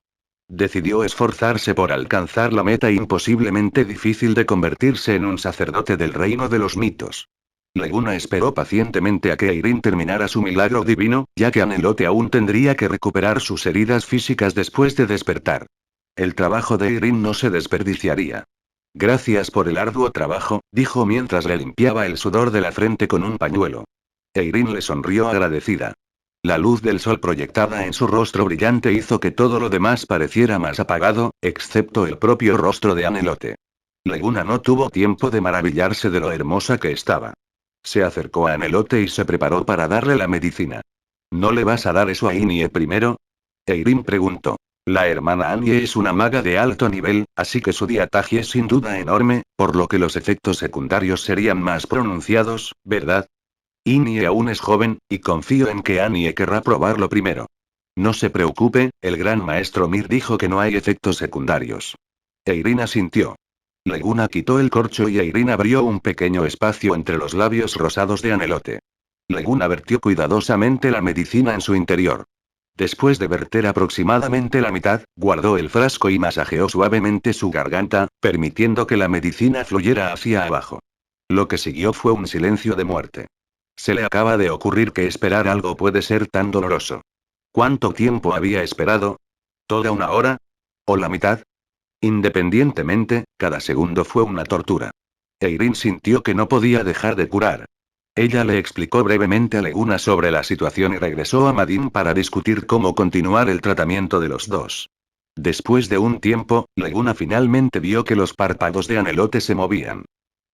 Decidió esforzarse por alcanzar la meta imposiblemente difícil de convertirse en un sacerdote del reino de los mitos. Leguna esperó pacientemente a que Irene terminara su milagro divino, ya que Anelote aún tendría que recuperar sus heridas físicas después de despertar. El trabajo de Irene no se desperdiciaría. Gracias por el arduo trabajo, dijo mientras le limpiaba el sudor de la frente con un pañuelo. Irene le sonrió agradecida. La luz del sol proyectada en su rostro brillante hizo que todo lo demás pareciera más apagado, excepto el propio rostro de Anelote. Leguna no tuvo tiempo de maravillarse de lo hermosa que estaba. Se acercó a Anelote y se preparó para darle la medicina. ¿No le vas a dar eso a Inie primero? Irene preguntó. La hermana Annie es una maga de alto nivel, así que su diatagia es sin duda enorme, por lo que los efectos secundarios serían más pronunciados, ¿verdad? Innie aún es joven, y confío en que Annie querrá probarlo primero. No se preocupe, el gran maestro Mir dijo que no hay efectos secundarios. Irina asintió. Leguna quitó el corcho y Irina abrió un pequeño espacio entre los labios rosados de Anelote. Leguna vertió cuidadosamente la medicina en su interior. Después de verter aproximadamente la mitad, guardó el frasco y masajeó suavemente su garganta, permitiendo que la medicina fluyera hacia abajo. Lo que siguió fue un silencio de muerte. Se le acaba de ocurrir que esperar algo puede ser tan doloroso. ¿Cuánto tiempo había esperado? ¿Toda una hora? ¿O la mitad? Independientemente, cada segundo fue una tortura. Irene sintió que no podía dejar de curar. Ella le explicó brevemente a Leguna sobre la situación y regresó a Madin para discutir cómo continuar el tratamiento de los dos. Después de un tiempo, Leguna finalmente vio que los párpados de Anelote se movían.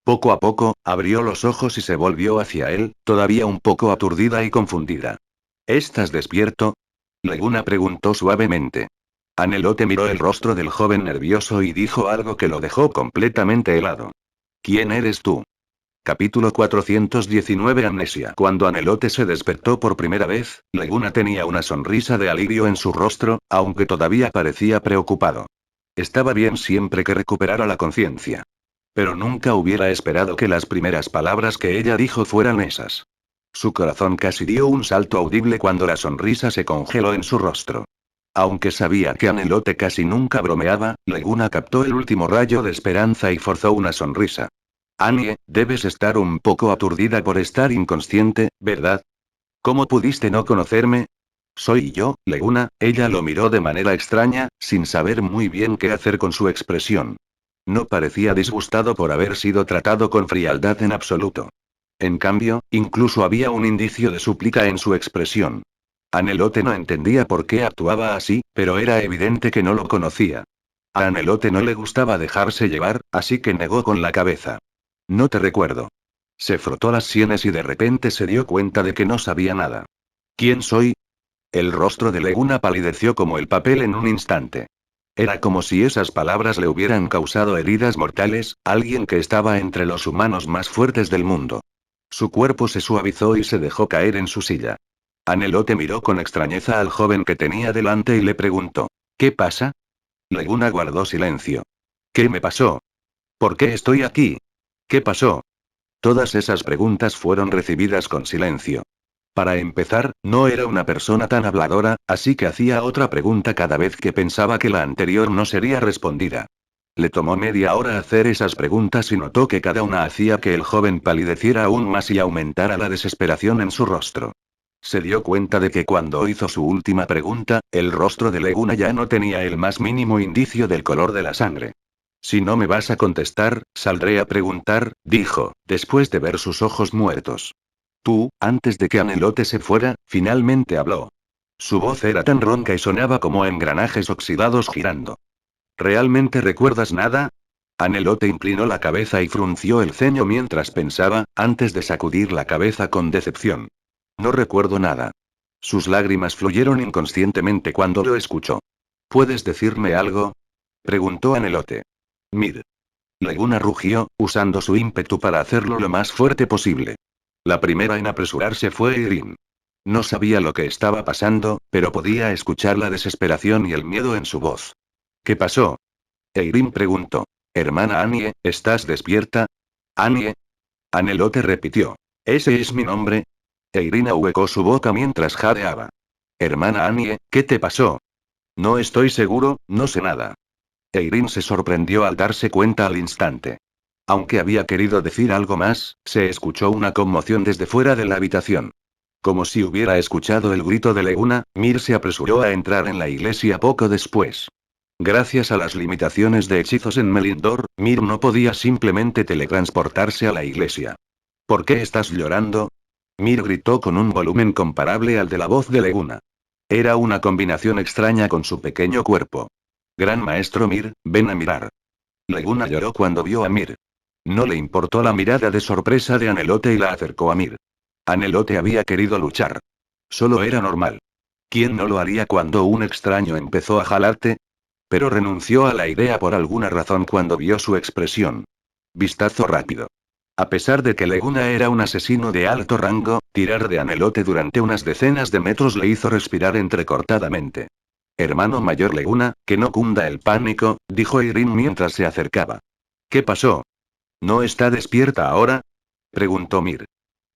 Poco a poco, abrió los ojos y se volvió hacia él, todavía un poco aturdida y confundida. ¿Estás despierto? Leguna preguntó suavemente. Anelote miró el rostro del joven nervioso y dijo algo que lo dejó completamente helado. ¿Quién eres tú? Capítulo 419 Amnesia. Cuando Anelote se despertó por primera vez, Leguna tenía una sonrisa de alivio en su rostro, aunque todavía parecía preocupado. Estaba bien siempre que recuperara la conciencia. Pero nunca hubiera esperado que las primeras palabras que ella dijo fueran esas. Su corazón casi dio un salto audible cuando la sonrisa se congeló en su rostro. Aunque sabía que Anelote casi nunca bromeaba, Leguna captó el último rayo de esperanza y forzó una sonrisa. Annie, debes estar un poco aturdida por estar inconsciente, ¿verdad? ¿Cómo pudiste no conocerme? Soy yo, Leguna. Ella lo miró de manera extraña, sin saber muy bien qué hacer con su expresión. No parecía disgustado por haber sido tratado con frialdad en absoluto. En cambio, incluso había un indicio de súplica en su expresión. Anelote no entendía por qué actuaba así, pero era evidente que no lo conocía. A Anelote no le gustaba dejarse llevar, así que negó con la cabeza. No te recuerdo. Se frotó las sienes y de repente se dio cuenta de que no sabía nada. ¿Quién soy? El rostro de Leguna palideció como el papel en un instante. Era como si esas palabras le hubieran causado heridas mortales, alguien que estaba entre los humanos más fuertes del mundo. Su cuerpo se suavizó y se dejó caer en su silla. Anelote miró con extrañeza al joven que tenía delante y le preguntó: ¿Qué pasa? Leguna guardó silencio. ¿Qué me pasó? ¿Por qué estoy aquí? ¿Qué pasó? Todas esas preguntas fueron recibidas con silencio. Para empezar, no era una persona tan habladora, así que hacía otra pregunta cada vez que pensaba que la anterior no sería respondida. Le tomó media hora hacer esas preguntas y notó que cada una hacía que el joven palideciera aún más y aumentara la desesperación en su rostro. Se dio cuenta de que cuando hizo su última pregunta, el rostro de Leguna ya no tenía el más mínimo indicio del color de la sangre. Si no me vas a contestar, saldré a preguntar, dijo, después de ver sus ojos muertos. Tú, antes de que Anelote se fuera, finalmente habló. Su voz era tan ronca y sonaba como engranajes oxidados girando. ¿Realmente recuerdas nada? Anelote inclinó la cabeza y frunció el ceño mientras pensaba, antes de sacudir la cabeza con decepción. No recuerdo nada. Sus lágrimas fluyeron inconscientemente cuando lo escuchó. ¿Puedes decirme algo? Preguntó Anelote. Mir. Leguna rugió, usando su ímpetu para hacerlo lo más fuerte posible. La primera en apresurarse fue Irene. No sabía lo que estaba pasando, pero podía escuchar la desesperación y el miedo en su voz. ¿Qué pasó? Irene preguntó. Hermana Annie, ¿estás despierta? Annie. Anelote repitió. ¿Ese es mi nombre? Irene ahuecó su boca mientras jadeaba. Hermana Annie, ¿qué te pasó? No estoy seguro, no sé nada. Irene se sorprendió al darse cuenta al instante. Aunque había querido decir algo más, se escuchó una conmoción desde fuera de la habitación. Como si hubiera escuchado el grito de Leguna, Mir se apresuró a entrar en la iglesia poco después. Gracias a las limitaciones de hechizos en Melindor, Mir no podía simplemente teletransportarse a la iglesia. ¿Por qué estás llorando? Mir gritó con un volumen comparable al de la voz de Leguna. Era una combinación extraña con su pequeño cuerpo. Gran maestro Mir, ven a mirar. Leguna lloró cuando vio a Mir. No le importó la mirada de sorpresa de Anelote y la acercó a Mir. Anelote había querido luchar. Solo era normal. ¿Quién no lo haría cuando un extraño empezó a jalarte? Pero renunció a la idea por alguna razón cuando vio su expresión. Vistazo rápido. A pesar de que Leguna era un asesino de alto rango, tirar de Anelote durante unas decenas de metros le hizo respirar entrecortadamente. Hermano mayor Leguna, que no cunda el pánico, dijo Irene mientras se acercaba. ¿Qué pasó? ¿No está despierta ahora? Preguntó Mir.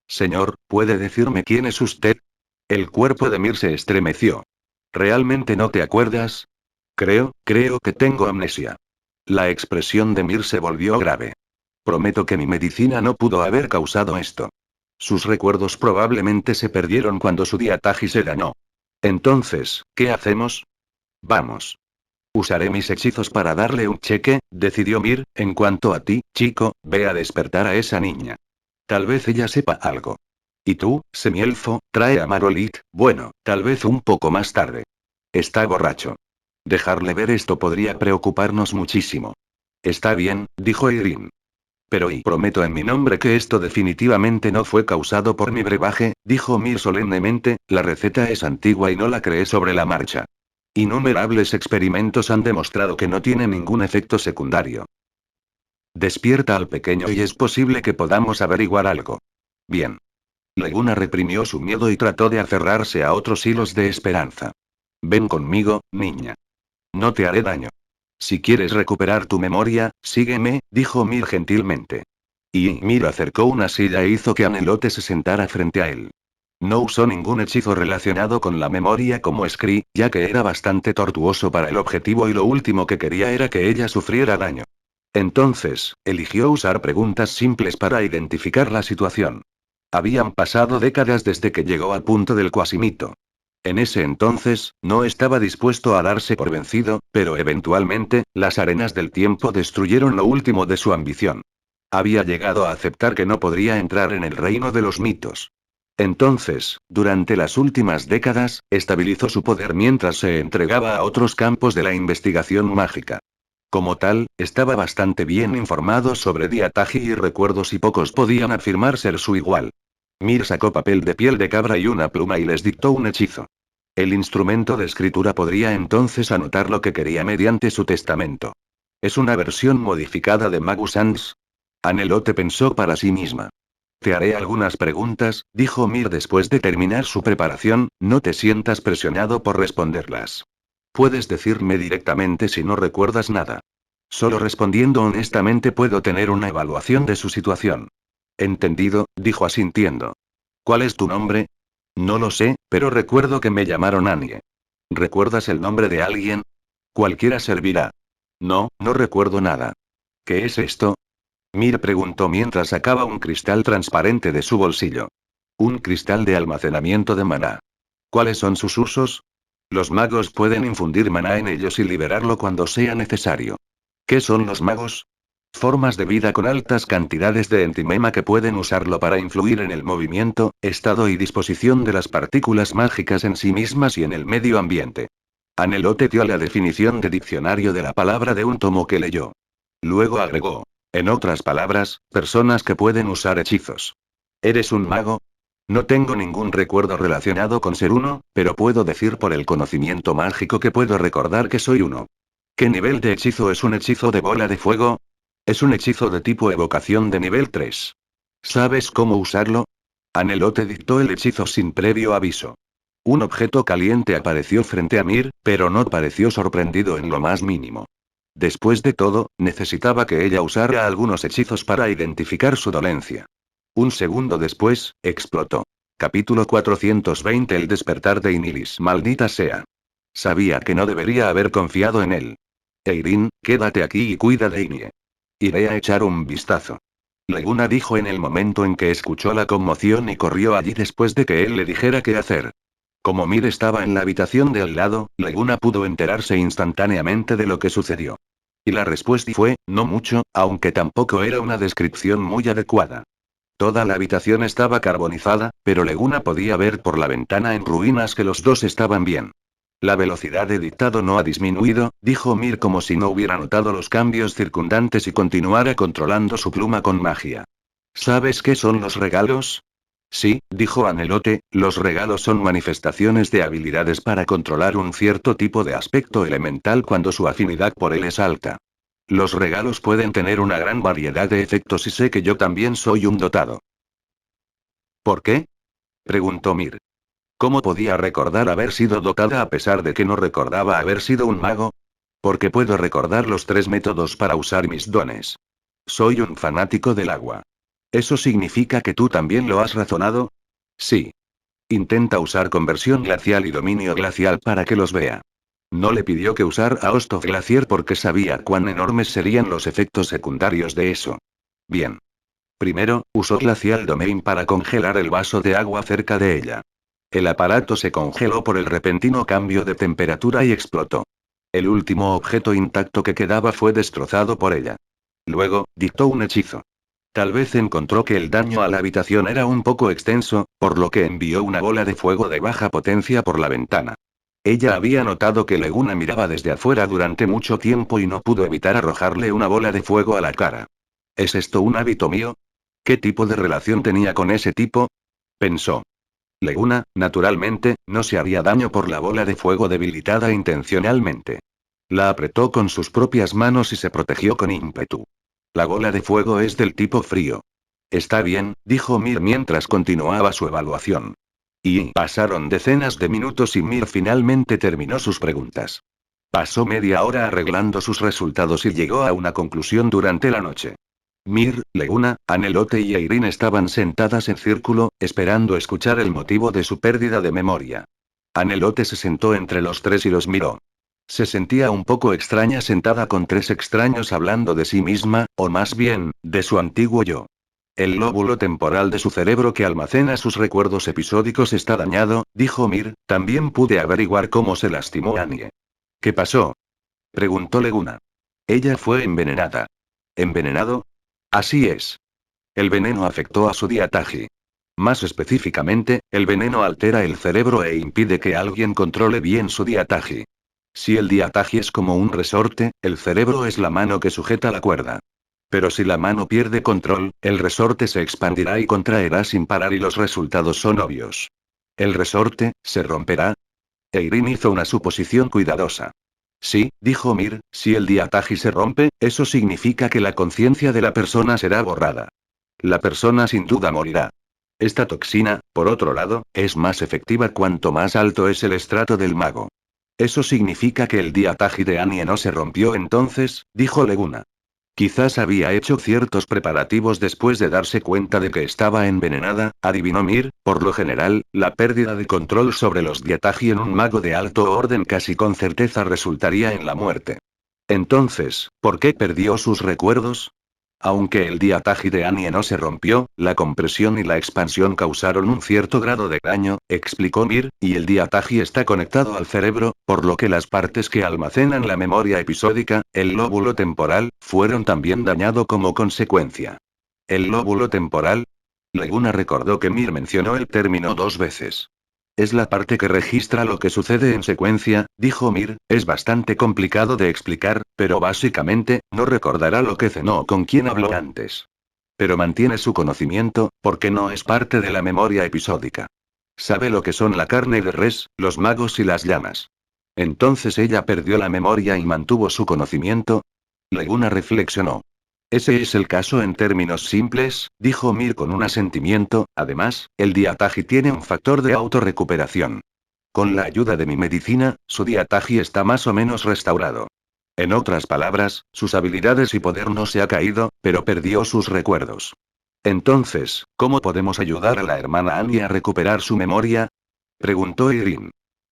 Señor, ¿puede decirme quién es usted? El cuerpo de Mir se estremeció. ¿Realmente no te acuerdas? Creo que tengo amnesia. La expresión de Mir se volvió grave. Prometo que mi medicina no pudo haber causado esto. Sus recuerdos probablemente se perdieron cuando su diataji se dañó. Entonces, ¿qué hacemos? Vamos. Usaré mis hechizos para darle un cheque, decidió Mir. En cuanto a ti, chico, ve a despertar a esa niña. Tal vez ella sepa algo. Y tú, semielfo, trae a Marolit, bueno, tal vez un poco más tarde. Está borracho. Dejarle ver esto podría preocuparnos muchísimo. Está bien, dijo Irene. Pero y prometo en mi nombre que esto definitivamente no fue causado por mi brebaje, dijo Mir solemnemente, la receta es antigua y no la creé sobre la marcha. Innumerables experimentos han demostrado que no tiene ningún efecto secundario. Despierta al pequeño y es posible que podamos averiguar algo. Bien. Leguna reprimió su miedo y trató de aferrarse a otros hilos de esperanza. Ven conmigo, niña. No te haré daño. Si quieres recuperar tu memoria, sígueme, dijo Mir gentilmente. Y Mir acercó una silla e hizo que Anelote se sentara frente a él. No usó ningún hechizo relacionado con la memoria como Scree, ya que era bastante tortuoso para el objetivo y lo último que quería era que ella sufriera daño. Entonces, eligió usar preguntas simples para identificar la situación. Habían pasado décadas desde que llegó al punto del Quasimito. En ese entonces, no estaba dispuesto a darse por vencido, pero eventualmente, las arenas del tiempo destruyeron lo último de su ambición. Había llegado a aceptar que no podría entrar en el reino de los mitos. Entonces, durante las últimas décadas, estabilizó su poder mientras se entregaba a otros campos de la investigación mágica. Como tal, estaba bastante bien informado sobre Diataji y recuerdos y pocos podían afirmar ser su igual. Mir sacó papel de piel de cabra y una pluma y les dictó un hechizo. El instrumento de escritura podría entonces anotar lo que quería mediante su testamento. ¿Es una versión modificada de Magus Sans? Anelote pensó para sí misma. Te haré algunas preguntas, dijo Mir después de terminar su preparación, no te sientas presionado por responderlas. Puedes decirme directamente si no recuerdas nada. Solo respondiendo honestamente puedo tener una evaluación de su situación. Entendido, dijo asintiendo. ¿Cuál es tu nombre? No lo sé, pero recuerdo que me llamaron Annie. ¿Recuerdas el nombre de alguien? Cualquiera servirá. No, no recuerdo nada. ¿Qué es esto? Mir preguntó mientras sacaba un cristal transparente de su bolsillo. Un cristal de almacenamiento de maná. ¿Cuáles son sus usos? Los magos pueden infundir maná en ellos y liberarlo cuando sea necesario. ¿Qué son los magos? Formas de vida con altas cantidades de entimema que pueden usarlo para influir en el movimiento, estado y disposición de las partículas mágicas en sí mismas y en el medio ambiente. Anelote dio la definición de diccionario de la palabra de un tomo que leyó. Luego agregó. En otras palabras, personas que pueden usar hechizos. ¿Eres un mago? No tengo ningún recuerdo relacionado con ser uno, pero puedo decir por el conocimiento mágico que puedo recordar que soy uno. ¿Qué nivel de hechizo es un hechizo de bola de fuego? Es un hechizo de tipo evocación de nivel 3. ¿Sabes cómo usarlo? Anelote dictó el hechizo sin previo aviso. Un objeto caliente apareció frente a Mir, pero no pareció sorprendido en lo más mínimo. Después de todo, necesitaba que ella usara algunos hechizos para identificar su dolencia. Un segundo después, explotó. Capítulo 420 El despertar de Inilis. Maldita sea. Sabía que no debería haber confiado en él. Eirin, quédate aquí y cuida de Inie. Iré a echar un vistazo. Leguna dijo en el momento en que escuchó la conmoción y corrió allí después de que él le dijera qué hacer. Como Mir estaba en la habitación de al lado, Leguna pudo enterarse instantáneamente de lo que sucedió. Y la respuesta fue, no mucho, aunque tampoco era una descripción muy adecuada. Toda la habitación estaba carbonizada, pero Leguna podía ver por la ventana en ruinas que los dos estaban bien. La velocidad de dictado no ha disminuido, dijo Mir como si no hubiera notado los cambios circundantes y continuara controlando su pluma con magia. ¿Sabes qué son los regalos? Sí, dijo Anelote, los regalos son manifestaciones de habilidades para controlar un cierto tipo de aspecto elemental cuando su afinidad por él es alta. Los regalos pueden tener una gran variedad de efectos y sé que yo también soy un dotado. ¿Por qué? Preguntó Mir. ¿Cómo podía recordar haber sido dotada a pesar de que no recordaba haber sido un mago? Porque puedo recordar los 3 métodos para usar mis dones. Soy un fanático del agua. ¿Eso significa que tú también lo has razonado? Sí. Intenta usar conversión glacial y dominio glacial para que los vea. No le pidió que usar a Ostov Glacier porque sabía cuán enormes serían los efectos secundarios de eso. Bien. Primero, usó Glacial Domain para congelar el vaso de agua cerca de ella. El aparato se congeló por el repentino cambio de temperatura y explotó. El último objeto intacto que quedaba fue destrozado por ella. Luego, dictó un hechizo. Tal vez encontró que el daño a la habitación era un poco extenso, por lo que envió una bola de fuego de baja potencia por la ventana. Ella había notado que Leguna miraba desde afuera durante mucho tiempo y no pudo evitar arrojarle una bola de fuego a la cara. ¿Es esto un hábito mío? ¿Qué tipo de relación tenía con ese tipo? Pensó. Leguna, naturalmente, no se haría daño por la bola de fuego debilitada intencionalmente. La apretó con sus propias manos y se protegió con ímpetu. La bola de fuego es del tipo frío. Está bien, dijo Mir mientras continuaba su evaluación. Y pasaron decenas de minutos y Mir finalmente terminó sus preguntas. Pasó media hora arreglando sus resultados y llegó a una conclusión durante la noche. Mir, Leguna, Anelote y Eirin estaban sentadas en círculo, esperando escuchar el motivo de su pérdida de memoria. Anelote se sentó entre los tres y los miró. Se sentía un poco extraña sentada con 3 extraños hablando de sí misma, o más bien, de su antiguo yo. El lóbulo temporal de su cerebro que almacena sus recuerdos episódicos está dañado, dijo Mir, también pude averiguar cómo se lastimó Annie. ¿Qué pasó? Preguntó Leguna. Ella fue envenenada. ¿Envenenado? Así es. El veneno afectó a su diataji. Más específicamente, el veneno altera el cerebro e impide que alguien controle bien su diataji. Si el diataji es como un resorte, el cerebro es la mano que sujeta la cuerda. Pero si la mano pierde control, el resorte se expandirá y contraerá sin parar y los resultados son obvios. ¿El resorte se romperá? Eirin hizo una suposición cuidadosa. Sí, dijo Mir, si el diataji se rompe, eso significa que la conciencia de la persona será borrada. La persona sin duda morirá. Esta toxina, por otro lado, es más efectiva cuanto más alto es el estrato del mago. Eso significa que el diataji de Annie no se rompió entonces, dijo Leguna. Quizás había hecho ciertos preparativos después de darse cuenta de que estaba envenenada, adivinó Mir, por lo general, la pérdida de control sobre los diataji en un mago de alto orden casi con certeza resultaría en la muerte. Entonces, ¿por qué perdió sus recuerdos? Aunque el diataji de Annie no se rompió, la compresión y la expansión causaron un cierto grado de daño, explicó Mir, y el diataji está conectado al cerebro, por lo que las partes que almacenan la memoria episódica, el lóbulo temporal, fueron también dañado como consecuencia. ¿El lóbulo temporal? Leguna recordó que Mir mencionó el término 2 veces. Es la parte que registra lo que sucede en secuencia, dijo Mir, es bastante complicado de explicar, pero básicamente, no recordará lo que cenó o con quién habló antes. Pero mantiene su conocimiento, porque no es parte de la memoria episódica. Sabe lo que son la carne de res, los magos y las llamas. Entonces ella perdió la memoria y mantuvo su conocimiento. Leguna reflexionó. Ese es el caso en términos simples, dijo Mir con un asentimiento. Además, el diataji tiene un factor de autorrecuperación. Con la ayuda de mi medicina, su diataji está más o menos restaurado. En otras palabras, sus habilidades y poder no se ha caído, pero perdió sus recuerdos. Entonces, ¿cómo podemos ayudar a la hermana Annie a recuperar su memoria? Preguntó Irene.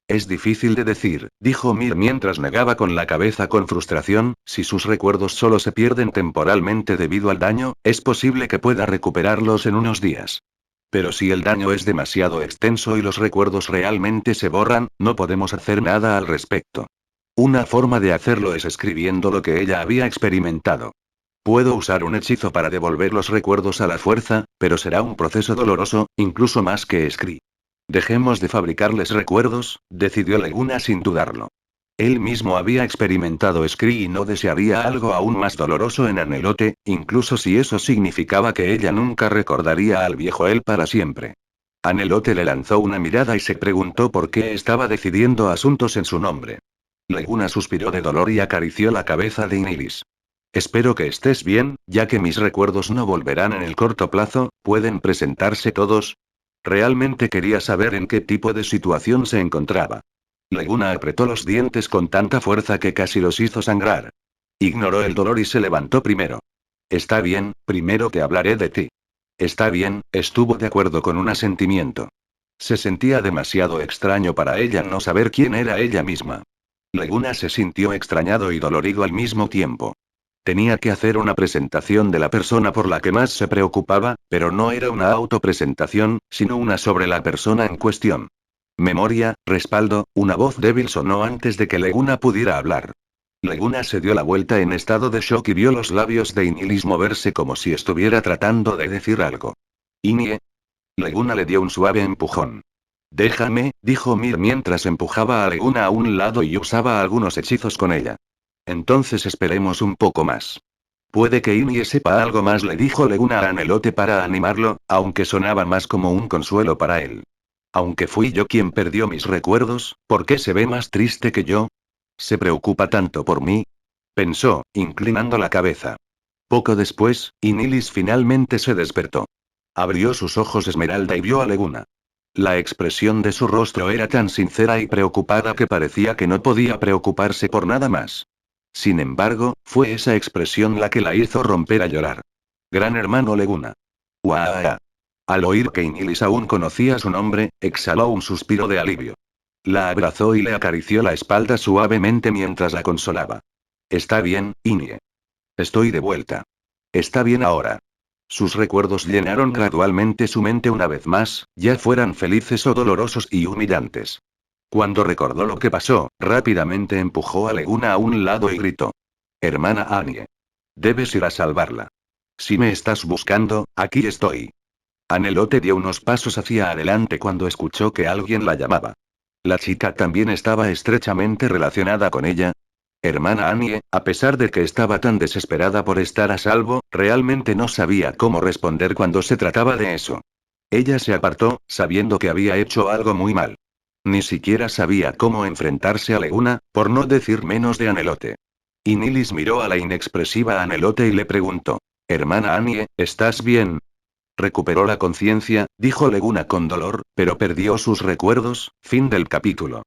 Es difícil de decir, dijo Mir mientras negaba con la cabeza con frustración. Si sus recuerdos solo se pierden temporalmente debido al daño, es posible que pueda recuperarlos en unos días. Pero si el daño es demasiado extenso y los recuerdos realmente se borran, no podemos hacer nada al respecto. Una forma de hacerlo es escribiendo lo que ella había experimentado. Puedo usar un hechizo para devolver los recuerdos a la fuerza, pero será un proceso doloroso, incluso más que Scree. Dejemos de fabricarles recuerdos, decidió Leguna sin dudarlo. Él mismo había experimentado Scree y no desearía algo aún más doloroso en Anelote, incluso si eso significaba que ella nunca recordaría al viejo él para siempre. Anelote le lanzó una mirada y se preguntó por qué estaba decidiendo asuntos en su nombre. Leguna suspiró de dolor y acarició la cabeza de Inilis. Espero que estés bien, ya que mis recuerdos no volverán en el corto plazo. ¿Pueden presentarse todos? Realmente quería saber en qué tipo de situación se encontraba. Leguna apretó los dientes con tanta fuerza que casi los hizo sangrar. Ignoró el dolor y se levantó primero. Está bien, primero te hablaré de ti. Está bien, estuvo de acuerdo con un asentimiento. Se sentía demasiado extraño para ella no saber quién era ella misma. Leguna se sintió extrañado y dolorido al mismo tiempo. Tenía que hacer una presentación de la persona por la que más se preocupaba, pero no era una autopresentación, sino una sobre la persona en cuestión. Memoria, respaldo, una voz débil sonó antes de que Leguna pudiera hablar. Leguna se dio la vuelta en estado de shock y vio los labios de Inilis moverse como si estuviera tratando de decir algo. «Inie». Leguna le dio un suave empujón. «Déjame», dijo Mir mientras empujaba a Leguna a un lado y usaba algunos hechizos con ella. «Entonces esperemos un poco más». Puede que Inie sepa algo más, le dijo Leguna a Anelote para animarlo, aunque sonaba más como un consuelo para él. Aunque fui yo quien perdió mis recuerdos, ¿por qué se ve más triste que yo? ¿Se preocupa tanto por mí?, pensó, inclinando la cabeza. Poco después, Inilis finalmente se despertó. Abrió sus ojos esmeralda y vio a Leguna. La expresión de su rostro era tan sincera y preocupada que parecía que no podía preocuparse por nada más. Sin embargo, fue esa expresión la que la hizo romper a llorar. Gran hermano Leguna. ¡Uaa! Al oír que Inilis aún conocía su nombre, exhaló un suspiro de alivio. La abrazó y le acarició la espalda suavemente mientras la consolaba. Está bien, Inie. Estoy de vuelta. Está bien ahora. Sus recuerdos llenaron gradualmente su mente una vez más, ya fueran felices o dolorosos y humillantes. Cuando recordó lo que pasó, rápidamente empujó a Leguna a un lado y gritó. Hermana Annie. Debes ir a salvarla. Si me estás buscando, aquí estoy. Anelote dio unos pasos hacia adelante cuando escuchó que alguien la llamaba. La chica también estaba estrechamente relacionada con ella. Hermana Annie, a pesar de que estaba tan desesperada por estar a salvo, realmente no sabía cómo responder cuando se trataba de eso. Ella se apartó, sabiendo que había hecho algo muy mal. Ni siquiera sabía cómo enfrentarse a Leguna, por no decir menos de Anelote. Inilis miró a la inexpresiva Anelote y le preguntó. Hermana Annie, ¿estás bien? Recuperó la conciencia, dijo Leguna con dolor, pero perdió sus recuerdos. Fin del capítulo.